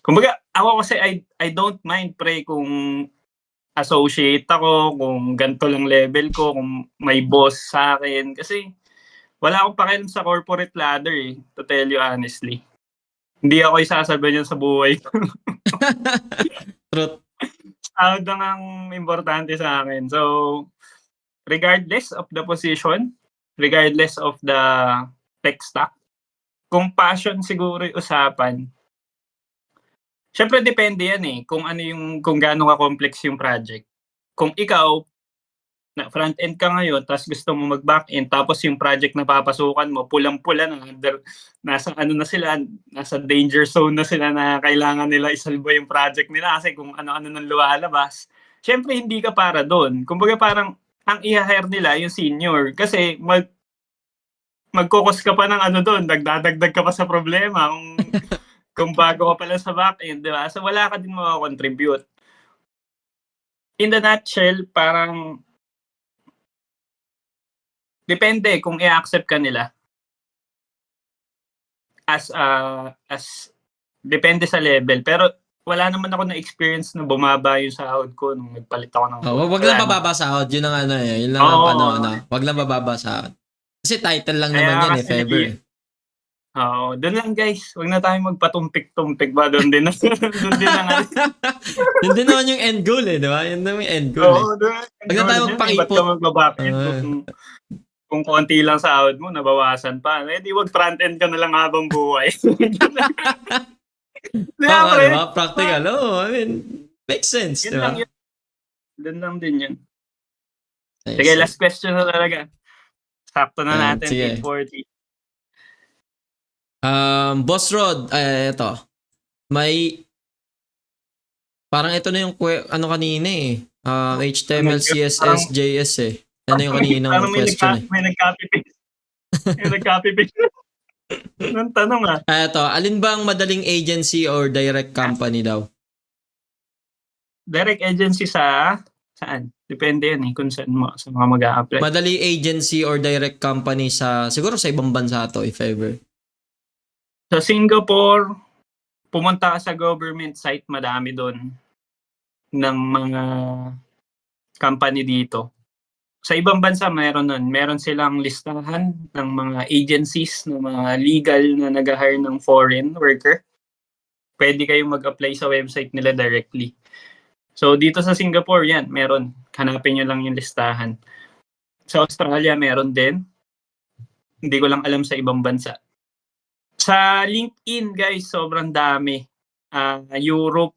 kumbaga, ako kasi I don't mind kung associate ako, kung ganito lang level ko, kung may boss sa akin. Kasi wala akong pakialam sa corporate ladder to tell you honestly. Hindi ako isasabi niyan sa buhay ko.
Truth.
Sahod lang ang importante sa akin. So, regardless of the position, regardless of the tech stack, kung passion siguro yung usapan, syempre depende yan kung gaano ka complex yung project. Kung ikaw na front-end ka ngayon, tapos gusto mo mag-back-end, tapos yung project na papasukan mo, pulang-pula na, nasa ano na sila, nasa danger zone na sila na kailangan nila isolve yung project nila kasi kung ano-ano nang lumalabas. Siyempre, hindi ka para doon. Kumbaga parang, ang i-hire nila yung senior kasi magkokos ka pa ng ano doon, nagdadagdag ka pa sa problema kung bago ka pala sa back-end, di ba? So, wala ka din makakontribute. In the nutshell, parang depende kung i-accept ka nila. Depende sa level. Pero wala naman ako na experience na bumaba yung sahod ko nung nagpalit ako ng
Wag lang bababa sahod. Yun ang ano eh. Yun lang ang wag lang bababa sahod. Kasi title lang naman yan if ever.
Oo, doon lang guys. Wag na tayong magpatumpik-tumpik ba doon din. Doon din lang.
Yun din naman yung end goal eh, di ba? Yun naman yung end goal eh.
Oo, doon.
Wag na tayo magpakipot.
Ba't ka magbabakit kung konti lang sahod mo, nabawasan pa. Eh, di wag front-end ka na lang habang buhay.
Diba? Practical. I mean, makes sense, di ba?
Doon lang din yun. Sige, last question na talaga. Sakto na natin, 8:40.
Boss Rod, ito. May, parang ito na yung, ano kanina eh. HTML, CSS, JS eh. Ano yung kaninang question eh.
May nag-copy-paste. Anong tanong
Ito, alin ba ang madaling agency or direct company daw?
Direct agency saan? Depende yan eh kung saan mo sa mga mag-a-apply.
Madaling agency or direct company siguro sa ibang bansa to if ever.
Sa Singapore, pumunta ka sa government site, madami doon ng mga company dito. Sa ibang bansa, meron silang listahan ng mga agencies, ng mga legal na nag-hire ng foreign worker. Pwede kayong mag-apply sa website nila directly. So, dito sa Singapore, yan, meron. Hanapin nyo lang yung listahan. Sa Australia, meron din. Hindi ko lang alam sa ibang bansa. Sa LinkedIn, guys, sobrang dami. Europe,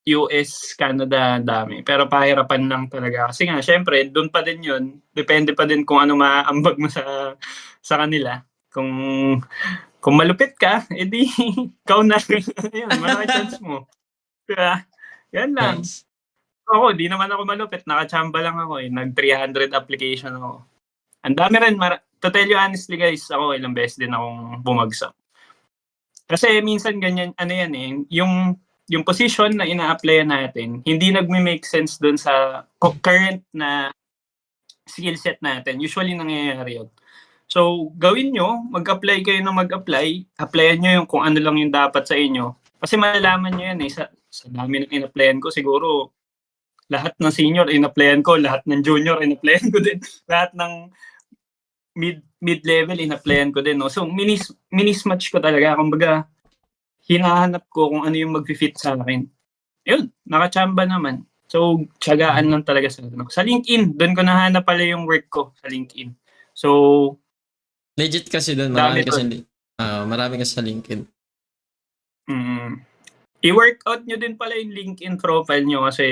US, Canada, dami. Pero pahirapan lang talaga. Kasi nga, syempre, doon pa din yun. Depende pa din kung ano maaambag mo sa kanila. Kung malupit ka, edi ikaw na. Ayun, malaki chance mo. Kaya, yan lang.
Nice.
Ako, di naman ako malupit. Nakachamba lang ako eh. Nag-300 application ako. Ang dami rin. To tell you honestly guys, ako ilang beses din akong bumagsak. Kasi minsan ganyan, ano yan eh, yung position na ina-applyan natin, hindi nagme-make sense dun sa current na skill set natin. Usually nangyayari yun. So, gawin nyo, mag-apply kayo na mag-apply, applyan nyo yung kung ano lang yung dapat sa inyo. Kasi malalaman nyo yan eh, sa dami ng in-applyan ko, siguro lahat ng senior in-applyan ko, lahat ng junior in-applyan ko din, lahat ng mid-level in-applyan ko din. No? So, minismatch ko talaga. Kumbaga, hinahanap ko kung ano yung mag-fit sa akin. Yun, nakachamba naman. So, tiyagaan lang talaga sa LinkedIn. Doon ko nahanap pala yung work ko sa LinkedIn. So,
legit kasi doon. Marami kasi sa LinkedIn.
I-workout nyo din pala yung LinkedIn profile nyo kasi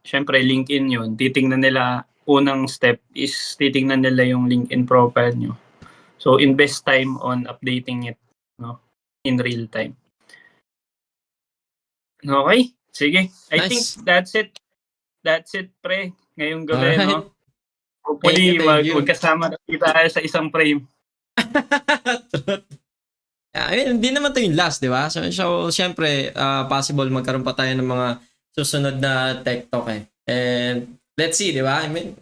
syempre LinkedIn yun. Titingnan nila, unang step is titingnan nila yung LinkedIn profile nyo. So, invest time on updating it in real time. Okay, sige. I think that's it. That's it, pre. Ngayong gabi,
Alright.
no? Hopefully,
Thank you.
magkasama na kita sa isang frame.
I mean, hindi naman to yung last, di ba? So syempre, possible magkaroon pa tayo ng mga susunod na tech talk eh. And let's see, di ba? I mean,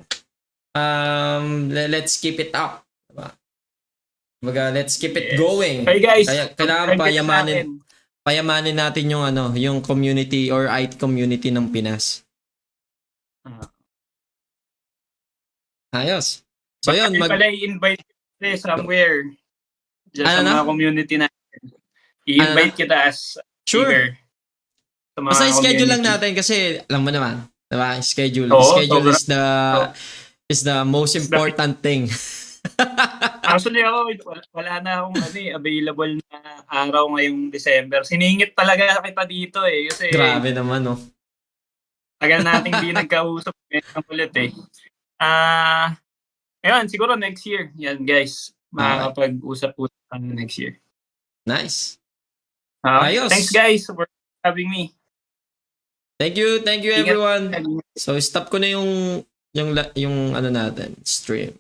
let's keep it up. Diba? Let's keep it going.
Hey guys,
Kaya kailangan payamanin natin yung yung community or IT community ng Pinas. Ayos. So yun,
pala i-invite kita somewhere dyan sa mga community natin. I-invite kita as speaker.
Basta schedule lang natin kasi alam mo naman, diba? Schedule is the most important thing.
Actually ako, wala na akong available na araw ngayong December. Siningit talaga kita dito eh. Kasi
grabe naman, no?
tagal nating di nagkausap ngayon ulit eh. Ayun, siguro next year. Yan, guys. Makakapag-usap-usap kami next year.
Nice.
Thanks,
Ayos.
guys, for having me.
Thank you
Ingat.
everyone. So stop ko na yung ano natin, stream.